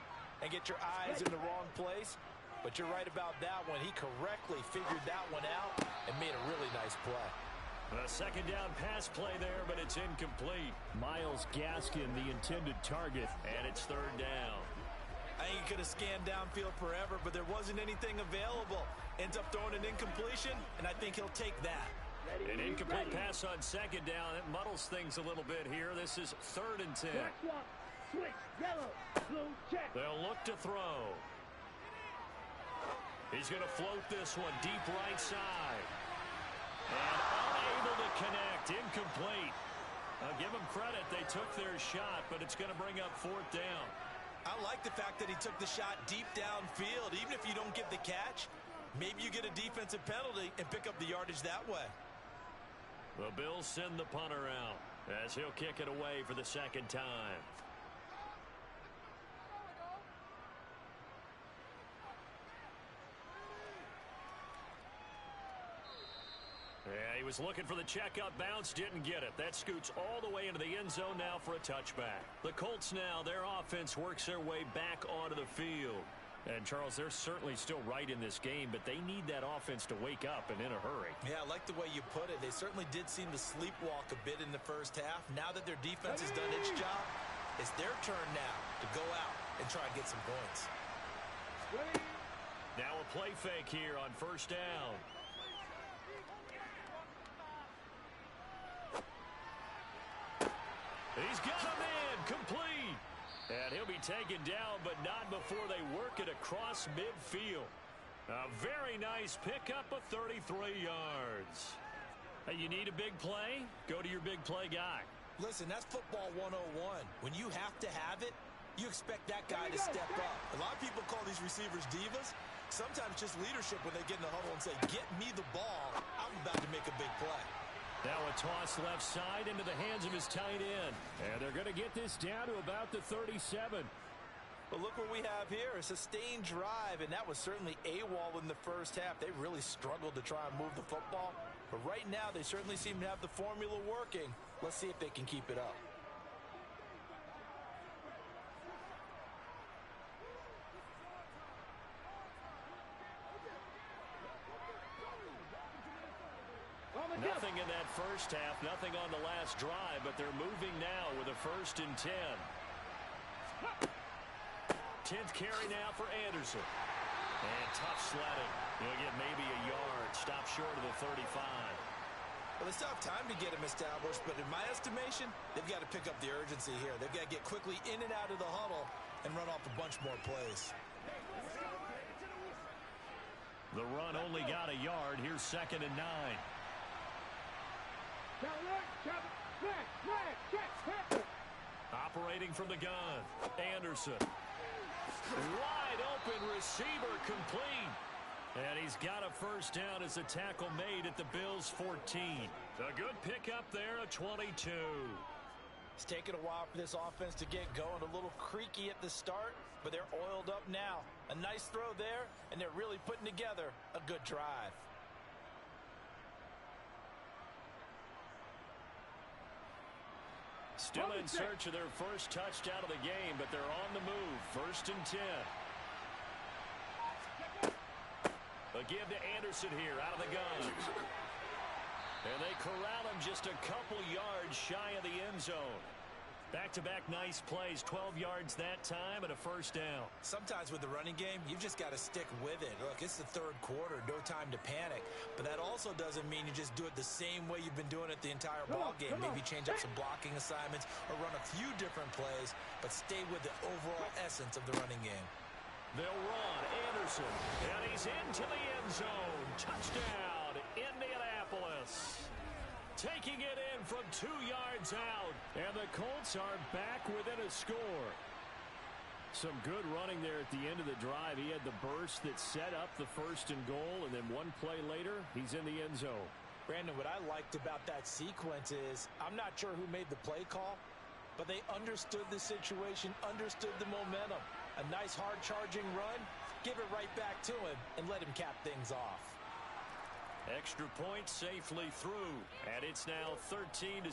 and get your eyes in the wrong place. But you're right about that one. He correctly figured that one out and made a really nice play. A 2nd down pass play there, but it's incomplete. Myles Gaskin, the intended target. And it's 3rd down. I think he could have scanned downfield forever, but there wasn't anything available. Ends up throwing an incompletion, and I think he'll take that. An incomplete pass on 2nd down. It muddles things a little bit here. This is 3rd and 10. Switch, yellow, blue, check. They'll look to throw. He's going to float this one deep right side. And unable to connect. Incomplete. I'll give them credit. They took their shot, but it's going to bring up 4th down. I like the fact that he took the shot deep downfield. Even if you don't get the catch, maybe you get a defensive penalty and pick up the yardage that way. The Bills send the punter out as he'll kick it away for the 2nd time. Yeah, he was looking for the checkup bounce, didn't get it. That scoots all the way into the end zone now for a touchback. The Colts now, their offense works their way back onto the field. And, Charles, they're certainly still right in this game, but they need that offense to wake up and in a hurry. Yeah, I like the way you put it. They certainly did seem to sleepwalk a bit in the first half. Now that their defense has done its job, it's their turn now to go out and try and get some points. Now a play fake here on 1st down. He's got him in, complete. And he'll be taken down, but not before they work it across midfield. A very nice pickup of 33 yards. Hey, you need a big play? Go to your big play guy. Listen, that's football 101. When you have to have it, you expect that guy to step up. A lot of people call these receivers divas. Sometimes just leadership when they get in the huddle and say, get me the ball. I'm about to make a big play. Now a toss left side into the hands of his tight end. And they're going to get this down to about the 37. But look what we have here, a sustained drive, and that was certainly AWOL in the first half. They really struggled to try and move the football. But right now, they certainly seem to have the formula working. Let's see if they can keep it up. Nothing in that first half, nothing on the last drive, but they're moving now with a 1st and 10. 10th carry now for Anderson. And tough sledding. He'll get maybe a yard. Stop short of the 35. Well, they still have time to get him established, but in my estimation, they've got to pick up the urgency here. They've got to get quickly in and out of the huddle and run off a bunch more plays. The run only got a yard. Here's 2nd and 9. Operating from the gun. Anderson. Wide open receiver complete. And he's got a 1st down as a tackle made at the Bills' 14. A good pickup there, a 22. It's taken a while for this offense to get going. A little creaky at the start, but they're oiled up now. A nice throw there, and they're really putting together a good drive. Still in search of their first touchdown of the game, but they're on the move. 1st and 10. A give to Anderson here out of the gun. And they corral him just a couple yards shy of the end zone. Back-to-back nice plays, 12 yards that time and a 1st down. Sometimes with the running game, you've just got to stick with it. Look, it's the 3rd quarter, no time to panic. But that also doesn't mean you just do it the same way you've been doing it the entire ball game. Maybe change up some blocking assignments or run a few different plays, but stay with the overall essence of the running game. They'll run. Anderson. And he's into the end zone. Touchdown, Indianapolis. Taking it in from 2 yards out. And the Colts are back within a score. Some good running there at the end of the drive. He had the burst that set up the 1st and goal, and then one play later, he's in the end zone. Brandon, what I liked about that sequence is I'm not sure who made the play call, but they understood the situation, understood the momentum. A nice hard-charging run, give it right back to him, and let him cap things off. Extra point safely through, and it's now 13-7.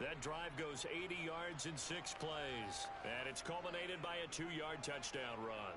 That drive goes 80 yards in 6 plays, and it's culminated by a 2-yard touchdown run.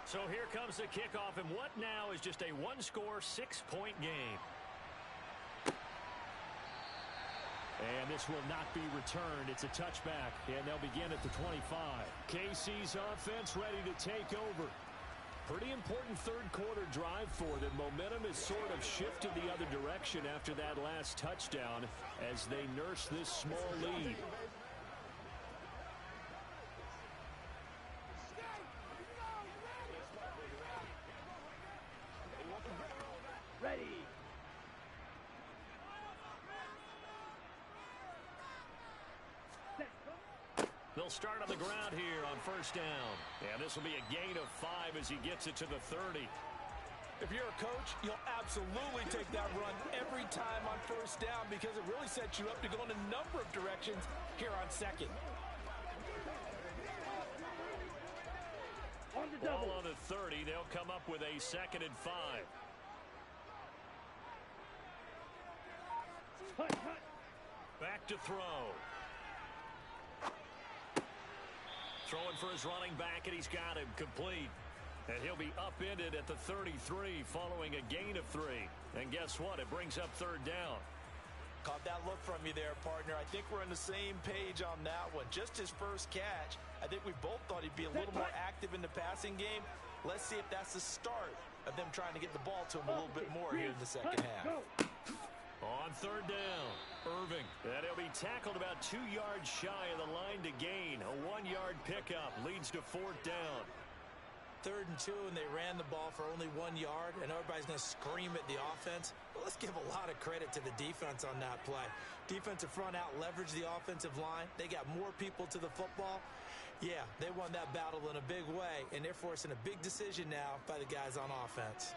So here comes the kickoff, and what now is just a 1-score, 6-point game. And this will not be returned. It's a touchback, and they'll begin at the 25. KC's offense ready to take over. Pretty important 3rd quarter drive for them. Momentum has sort of shifted the other direction after that last touchdown as they nurse this small lead. Ready. They'll start on the ground here on 1st down. And this will be a gain of 5 as he gets it to the 30. If you're a coach, you'll absolutely take that run every time on 1st down because it really sets you up to go in a number of directions here on 2nd. On the double. Ball on the 30. They'll come up with a 2nd and 5. Cut, cut. Back to throw. Throwing for his running back, and he's got him complete. And he'll be upended at the 33 following a gain of 3. And guess what? It brings up third down. Caught that look from you there, partner. I think we're on the same page on that one. Just his first catch. I think we both thought he'd be a little more active in the passing game. Let's see if that's the start of them trying to get the ball to him a little bit more here in the second half. On third down, Irving. And he'll be tackled about 2 yards shy of the line to gain. A 1-yard pickup leads to fourth down. 3rd and 2, and they ran the ball for only 1 yard, and everybody's going to scream at the offense. Well, let's give a lot of credit to the defense on that play. Defensive front out leveraged the offensive line. They got more people to the football. Yeah, they won that battle in a big way, and they're forcing a big decision now by the guys on offense.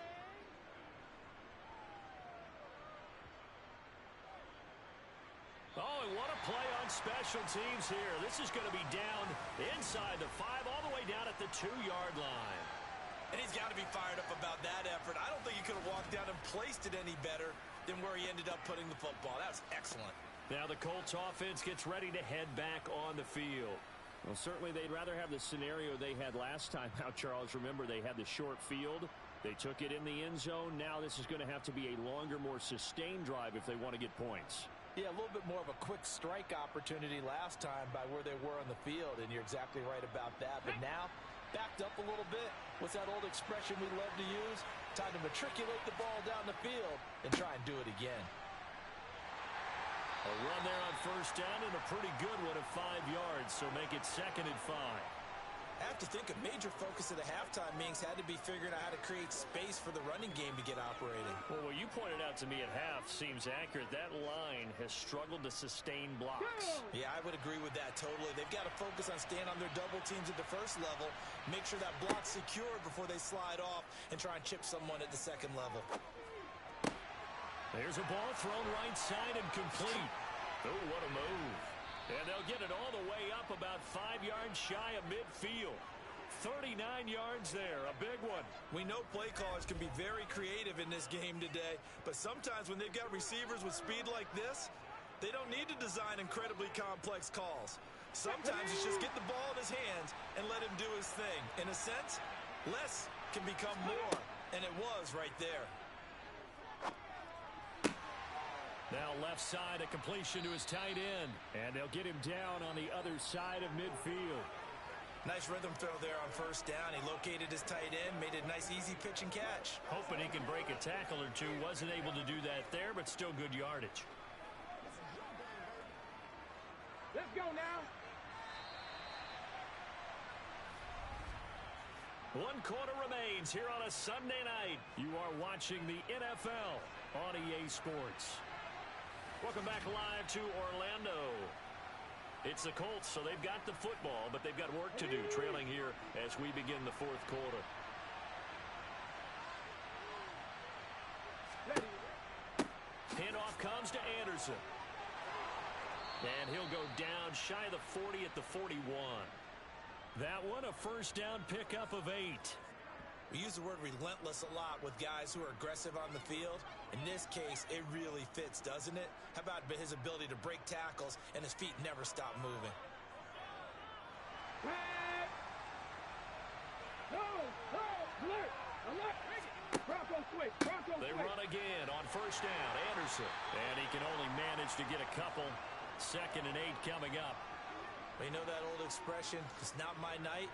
Oh, and what a play on special teams here. This is going to be down inside the 5, all the way down at the 2-yard line. And he's got to be fired up about that effort. I don't think he could have walked down and placed it any better than where he ended up putting the football. That's excellent. Now the Colts offense gets ready to head back on the field. Well, certainly they'd rather have the scenario they had last time out, Charles. Remember, they had the short field. They took it in the end zone. Now this is going to have to be a longer, more sustained drive if they want to get points. Yeah, a little bit more of a quick strike opportunity last time by where they were on the field, and you're exactly right about that. But now, backed up a little bit. What's that old expression we love to use? Time to matriculate the ball down the field and try and do it again. A run there on first down and a pretty good one of 5 yards, so make it 2nd and 5. I have to think a major focus of the halftime meetings had to be figuring out how to create space for the running game to get operating. Well, what you pointed out to me at half seems accurate. That line has struggled to sustain blocks. Yeah, I would agree with that totally. They've got to focus on staying on their double teams at the first level, make sure that block's secured before they slide off and try and chip someone at the second level. There's a ball thrown right side and complete. Oh, what a move. And they'll get it all the way up about 5 yards shy of midfield. 39 yards there, a big one. We know play callers can be very creative in this game today, but sometimes when they've got receivers with speed like this, they don't need to design incredibly complex calls. Sometimes it's just get the ball in his hands and let him do his thing. In a sense, less can become more, and it was right there. Now left side, a completion to his tight end. And they'll get him down on the other side of midfield. Nice rhythm throw there on first down. He located his tight end, made a nice easy pitch and catch. Hoping he can break a tackle or two. Wasn't able to do that there, but still good yardage. Let's go now. 1 quarter remains here on a Sunday night. You are watching the NFL on EA Sports. Welcome back live to Orlando. It's the Colts, so they've got the football, but they've got work to do, trailing here as we begin the 4th quarter. Handoff comes to Anderson. And he'll go down shy of the 40 at the 41. That one, a first down pickup of 8. We use the word relentless a lot with guys who are aggressive on the field. In this case, it really fits, doesn't it? How about his ability to break tackles and his feet never stop moving? They run again on first down. Anderson. And he can only manage to get a couple. 2nd and 8 coming up. We know that old expression, it's not my night.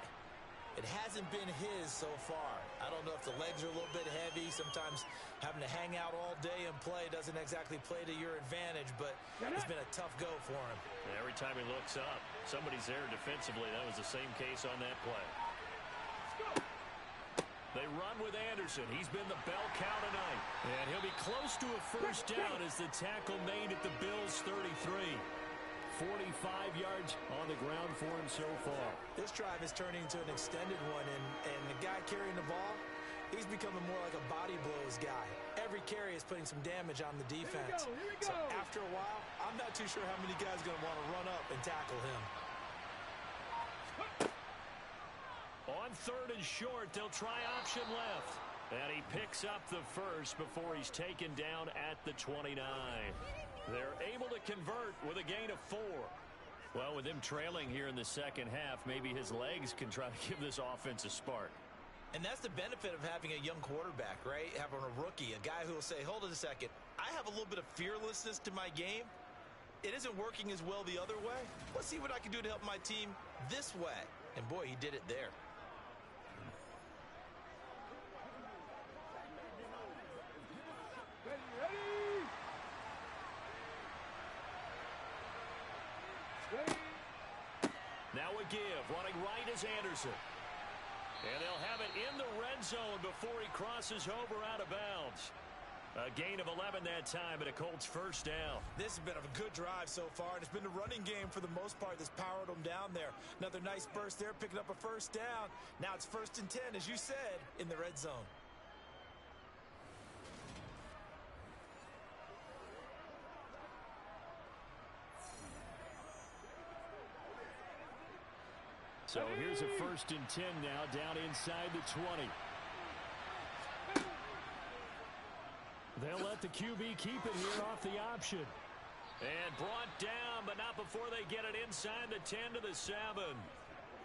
It hasn't been his so far. I don't know if the legs are a little bit heavy. Sometimes having to hang out all day and play doesn't exactly play to your advantage, but it's been a tough go for him. And every time he looks up, somebody's there defensively. That was the same case on that play. They run with Anderson. He's been the bell cow tonight. And he'll be close to a first down as the tackle made at the Bills' 33. 45 yards on the ground for him so far. This drive is turning into an extended one, and the guy carrying the ball, he's becoming more like a body blows guy. Every carry is putting some damage on the defense. So after a while, I'm not too sure how many guys are going to want to run up and tackle him. On 3rd and short, they'll try option left. And he picks up the first before he's taken down at the 29. They're able to convert with a gain of 4. Well, with him trailing here in the second half, maybe his legs can try to give this offense a spark. And that's the benefit of having a young quarterback, right? Having a rookie, a guy who will say, hold it a second, I have a little bit of fearlessness to my game. It isn't working as well the other way. Let's see what I can do to help my team this way. And boy, he did it there. Now a give. Running right is Anderson. And they'll have it in the red zone before he crosses over out of bounds. A gain of 11 that time, and a Colts first down. This has been a good drive so far, and it's been the running game for the most part that's powered them down there. Another nice burst there, picking up a first down. Now it's 1st and 10, as you said, in the red zone. So here's a 1st and 10 now, down inside the 20. They'll let the QB keep it here off the option. And brought down, but not before they get it inside the 10 to the 7.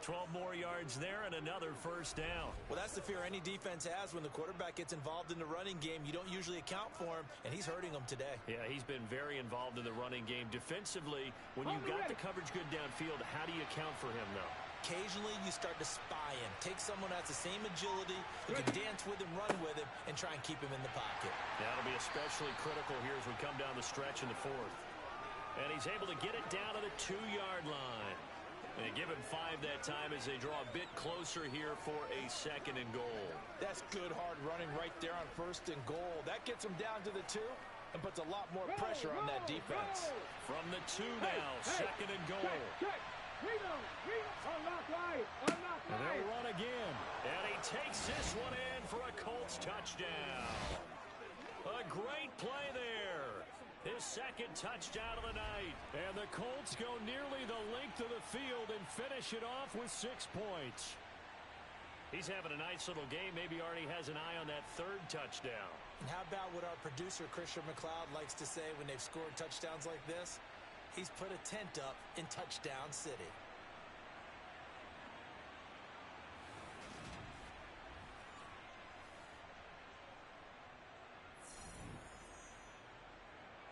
12 more yards there and another first down. Well, that's the fear any defense has when the quarterback gets involved in the running game. You don't usually account for him, and he's hurting them today. Yeah, he's been very involved in the running game. Defensively, when you've got the coverage good downfield, how do you account for him, though? Occasionally, you start to spy him. Take someone that has the same agility, who can dance with him, run with him, and try and keep him in the pocket. That'll be especially critical here as we come down the stretch in the 4th. And he's able to get it down to the 2-yard line. And they give him 5 that time as they draw a bit closer here for a 2nd and goal. That's good, hard running right there on 1st and goal. That gets him down to the 2 and puts a lot more pressure on that defense. From the 2 now, 2nd and goal. And they'll run again. And he takes this one in for a Colts touchdown. A great play there. His 2nd touchdown of the night. And the Colts go nearly the length of the field and finish it off with 6 points. He's having a nice little game. Maybe already has an eye on that 3rd touchdown. And how about what our producer, Christian McLeod, likes to say when they've scored touchdowns like this? He's put a tent up in Touchdown City.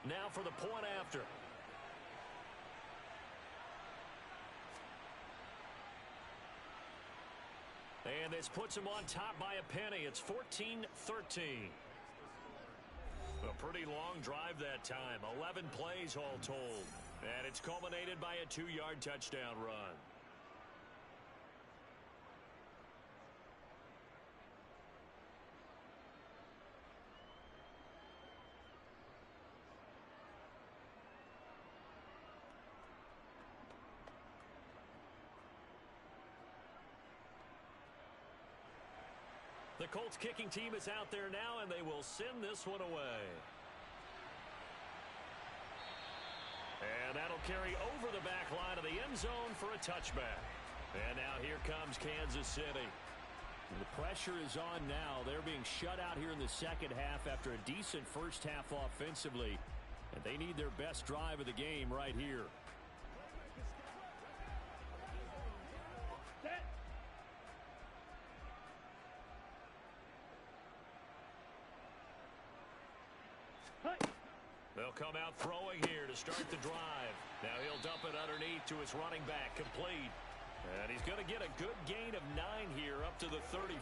Now for the point after. And this puts him on top by a penny. It's 14-13. A pretty long drive that time. 11 plays all told. And it's culminated by a 2-yard touchdown run. The Colts kicking team is out there now, and they will send this one away. And that'll carry over the back line of the end zone for a touchback. And now here comes Kansas City. The pressure is on now. They're being shut out here in the second half after a decent first half offensively. And they need their best drive of the game right here. They'll come out throwing here to start the drive. Now he'll dump it underneath to his running back, complete. And he's going to get a good gain of 9 here up to the 34.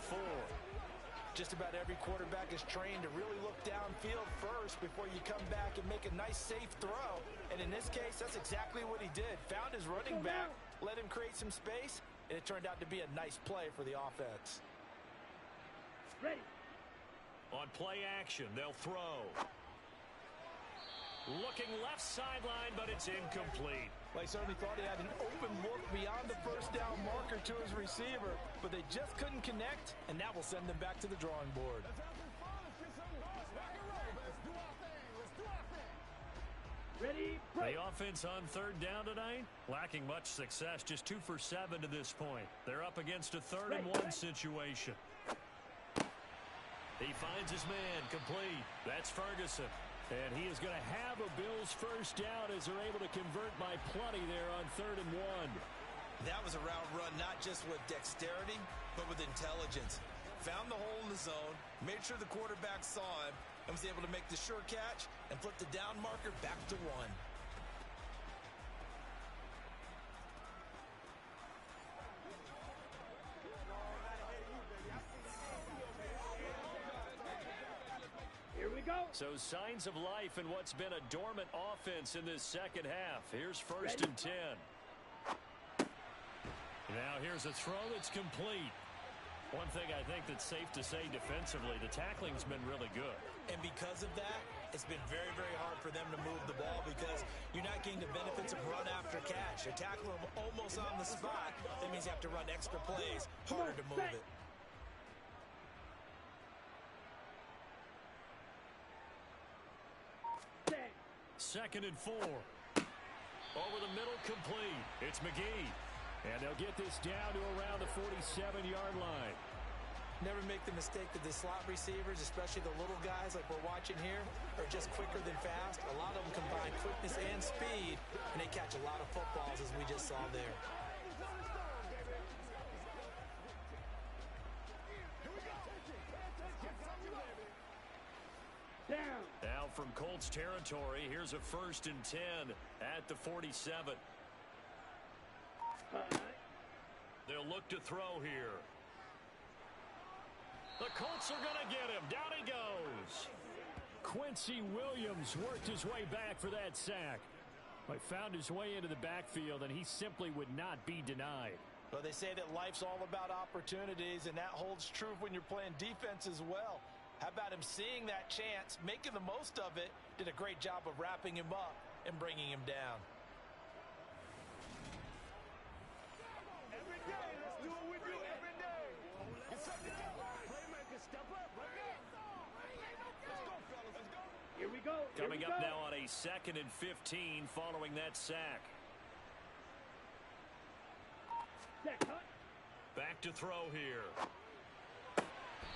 Just about every quarterback is trained to really look downfield first before you come back and make a nice, safe throw. And in this case, that's exactly what he did. Found his running back, let him create some space, and it turned out to be a nice play for the offense. Ready. On play action, they'll throw. Looking left sideline, but it's incomplete. Well, he certainly thought he had an open look beyond the first down marker to his receiver, but they just couldn't connect, and that will send them back to the drawing board. Ready, the offense on 3rd down tonight, lacking much success, just 2 for 7 to this point. They're up against a 3rd and 1 situation. He finds his man, complete. That's Ferguson. And he is going to have a Bills first down as they're able to convert by plenty there on 3rd and 1. That was a route run, not just with dexterity, but with intelligence. Found the hole in the zone, made sure the quarterback saw him, and was able to make the sure catch and flip the down marker back to 1. Here we go. So signs of life in what's been a dormant offense in this second half. Here's 1st and 10. Now here's a throw that's complete. One thing I think that's safe to say defensively, the tackling's been really good. And because of that, it's been very, very hard for them to move the ball because you're not getting the benefits of run after catch. You're tackling them almost on the spot. That means you have to run extra plays, harder to move it. 2nd and 4. Over the middle, complete. It's McGee. And they'll get this down to around the 47-yard line. Never make the mistake that the slot receivers, especially the little guys like we're watching here, are just quicker than fast. A lot of them combine quickness and speed, and they catch a lot of footballs, as we just saw there. Down. Now from Colts territory, here's a 1st and 10 at the 47. They'll look to throw here. The Colts are going to get him. Down he goes. Quincy Williams worked his way back for that sack. But found his way into the backfield, and he simply would not be denied. Well, they say that life's all about opportunities, and that holds true when you're playing defense as well. How about him seeing that chance, making the most of it, did a great job of wrapping him up and bringing him down. Every day, let's do what we do every day. Playmaker, step up. Let's go, fellas. Let's go. Here we go. Coming up now on a 2nd and 15 following that sack. Back to throw here.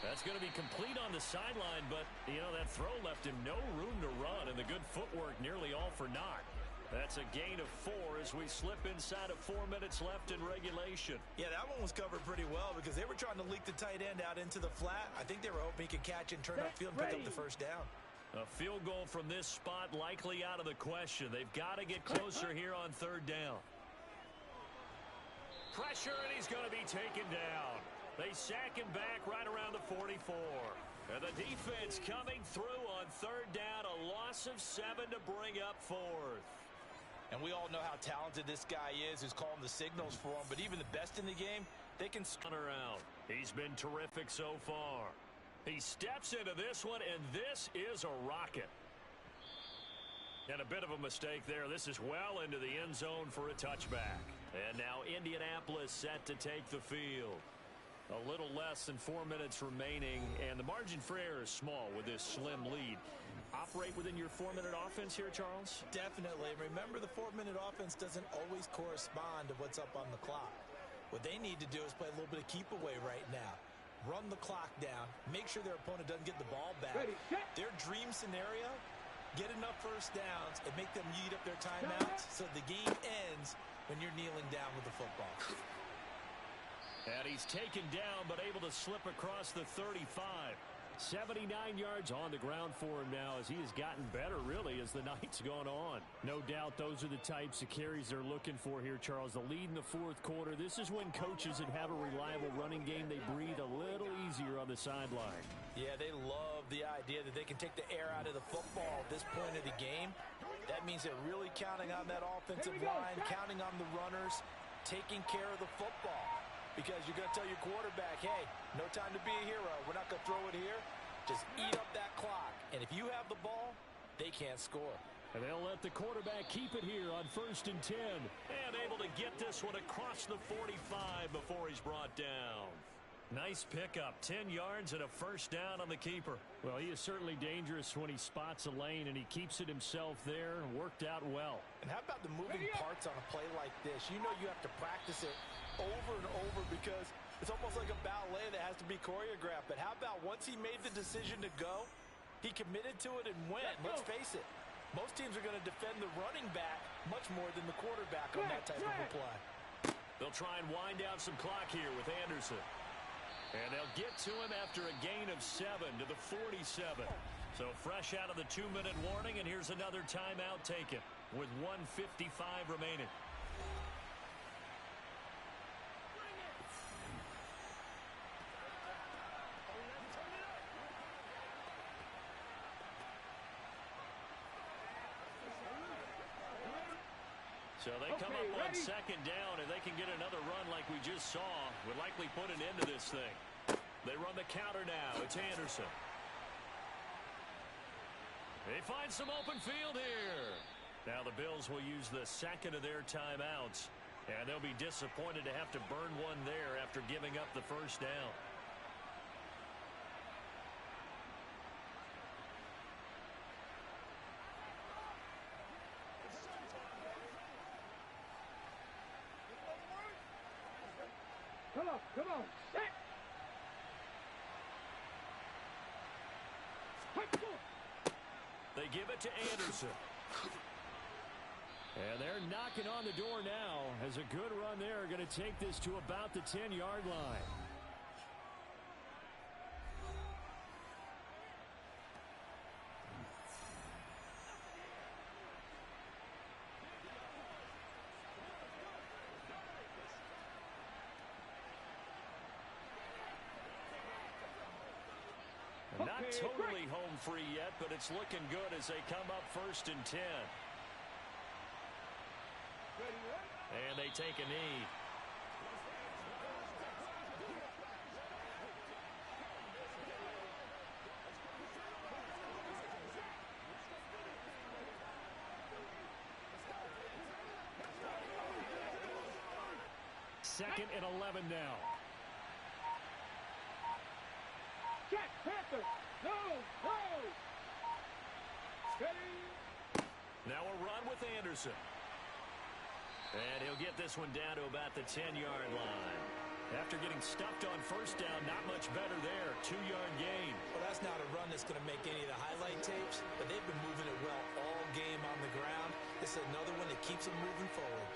That's going to be complete on the sideline, but, you know, that throw left him no room to run, and the good footwork nearly all for naught. That's a gain of 4 as we slip inside of 4 minutes left in regulation. Yeah, that one was covered pretty well because they were trying to leak the tight end out into the flat. I think they were hoping he could catch and turn upfield and pick up the first down. A field goal from this spot likely out of the question. They've got to get closer here on 3rd down. Pressure, and he's going to be taken down. They sack him back right around the 44. And the defense coming through on 3rd down. A loss of 7 to bring up 4th. And we all know how talented this guy is who's calling the signals for him. But even the best in the game, they can spin around. He's been terrific so far. He steps into this one, and this is a rocket. And a bit of a mistake there. This is well into the end zone for a touchback. And now Indianapolis set to take the field. A little less than 4 minutes remaining, and the margin for error is small with this slim lead. Operate within your 4-minute offense here, Charles? Definitely. Remember, the 4-minute offense doesn't always correspond to what's up on the clock. What they need to do is play a little bit of keep away right now. Run the clock down. Make sure their opponent doesn't get the ball back. Their dream scenario, get enough first downs and make them eat up their timeouts so the game ends when you're kneeling down with the football. And he's taken down, but able to slip across the 35. 79 yards on the ground for him now as he has gotten better, really, as the night's gone on. No doubt those are the types of carries they're looking for here, Charles. The lead in the 4th quarter. This is when coaches that have a reliable running game, they breathe a little easier on the sideline. Yeah, they love the idea that they can take the air out of the football at this point of the game. That means they're really counting on that offensive line, counting on the runners, taking care of the football. Because you're going to tell your quarterback, hey, no time to be a hero. We're not going to throw it here. Just eat up that clock. And if you have the ball, they can't score. And they'll let the quarterback keep it here on 1st and 10. And able to get this one across the 45 before he's brought down. Nice pickup, 10 yards and a first down on the keeper. Well, he is certainly dangerous when he spots a lane, and he keeps it himself there. Worked out well. And how about the moving parts on a play like this? You know you have to practice it over and over because it's almost like a ballet that has to be choreographed. But how about once he made the decision to go, He committed to it and went. Let's face it, most teams are going to defend the running back much more than the quarterback on that type of a play. They'll try and wind down some clock here with Anderson. And they'll get to him after a gain of 7 to the 47. So fresh out of the 2-minute warning, and here's another timeout taken with 1:55 remaining. So they come up on second down, and they can get another run like we just saw. Would likely put an end to this thing. They run the counter now. It's Anderson. They find some open field here. Now the Bills will use the second of their timeouts, and they'll be disappointed to have to burn one there after giving up the first down. Come on, set. They give it to Anderson. And they're knocking on the door now as a good run there. Going to take this to about the 10-yard line. Not totally home free yet, but it's looking good as they come up 1st and 10. And they take a knee. Second and 11 now. Check, Panther. No. Steady. Now a run with Anderson. And he'll get this one down to about the 10-yard line. After getting stuffed on first down, not much better there. 2-yard gain. Well, that's not a run that's going to make any of the highlight tapes, but they've been moving it well all game on the ground. This is another one that keeps them moving forward.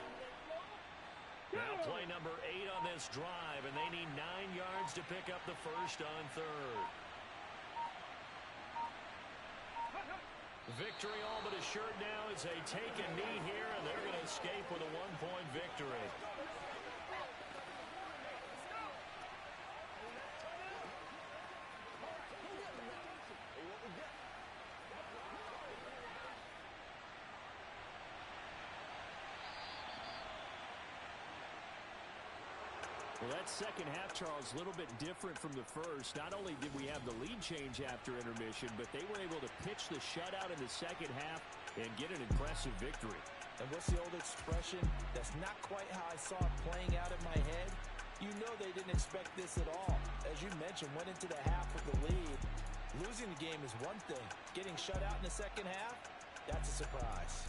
Now play number 8 on this drive, and they need 9 yards to pick up the first on 3rd. Victory all but assured now as they take a knee here, and they're going to escape with a 1-point victory. Well, that second half, Charles, a little bit different from the first. Not only did we have the lead change after intermission, but they were able to pitch the shutout in the second half and get an impressive victory. And what's the old expression? That's not quite how I saw it playing out in my head. You know they didn't expect this at all. As you mentioned, went into the half with the lead. Losing the game is one thing. Getting shut out in the second half, that's a surprise.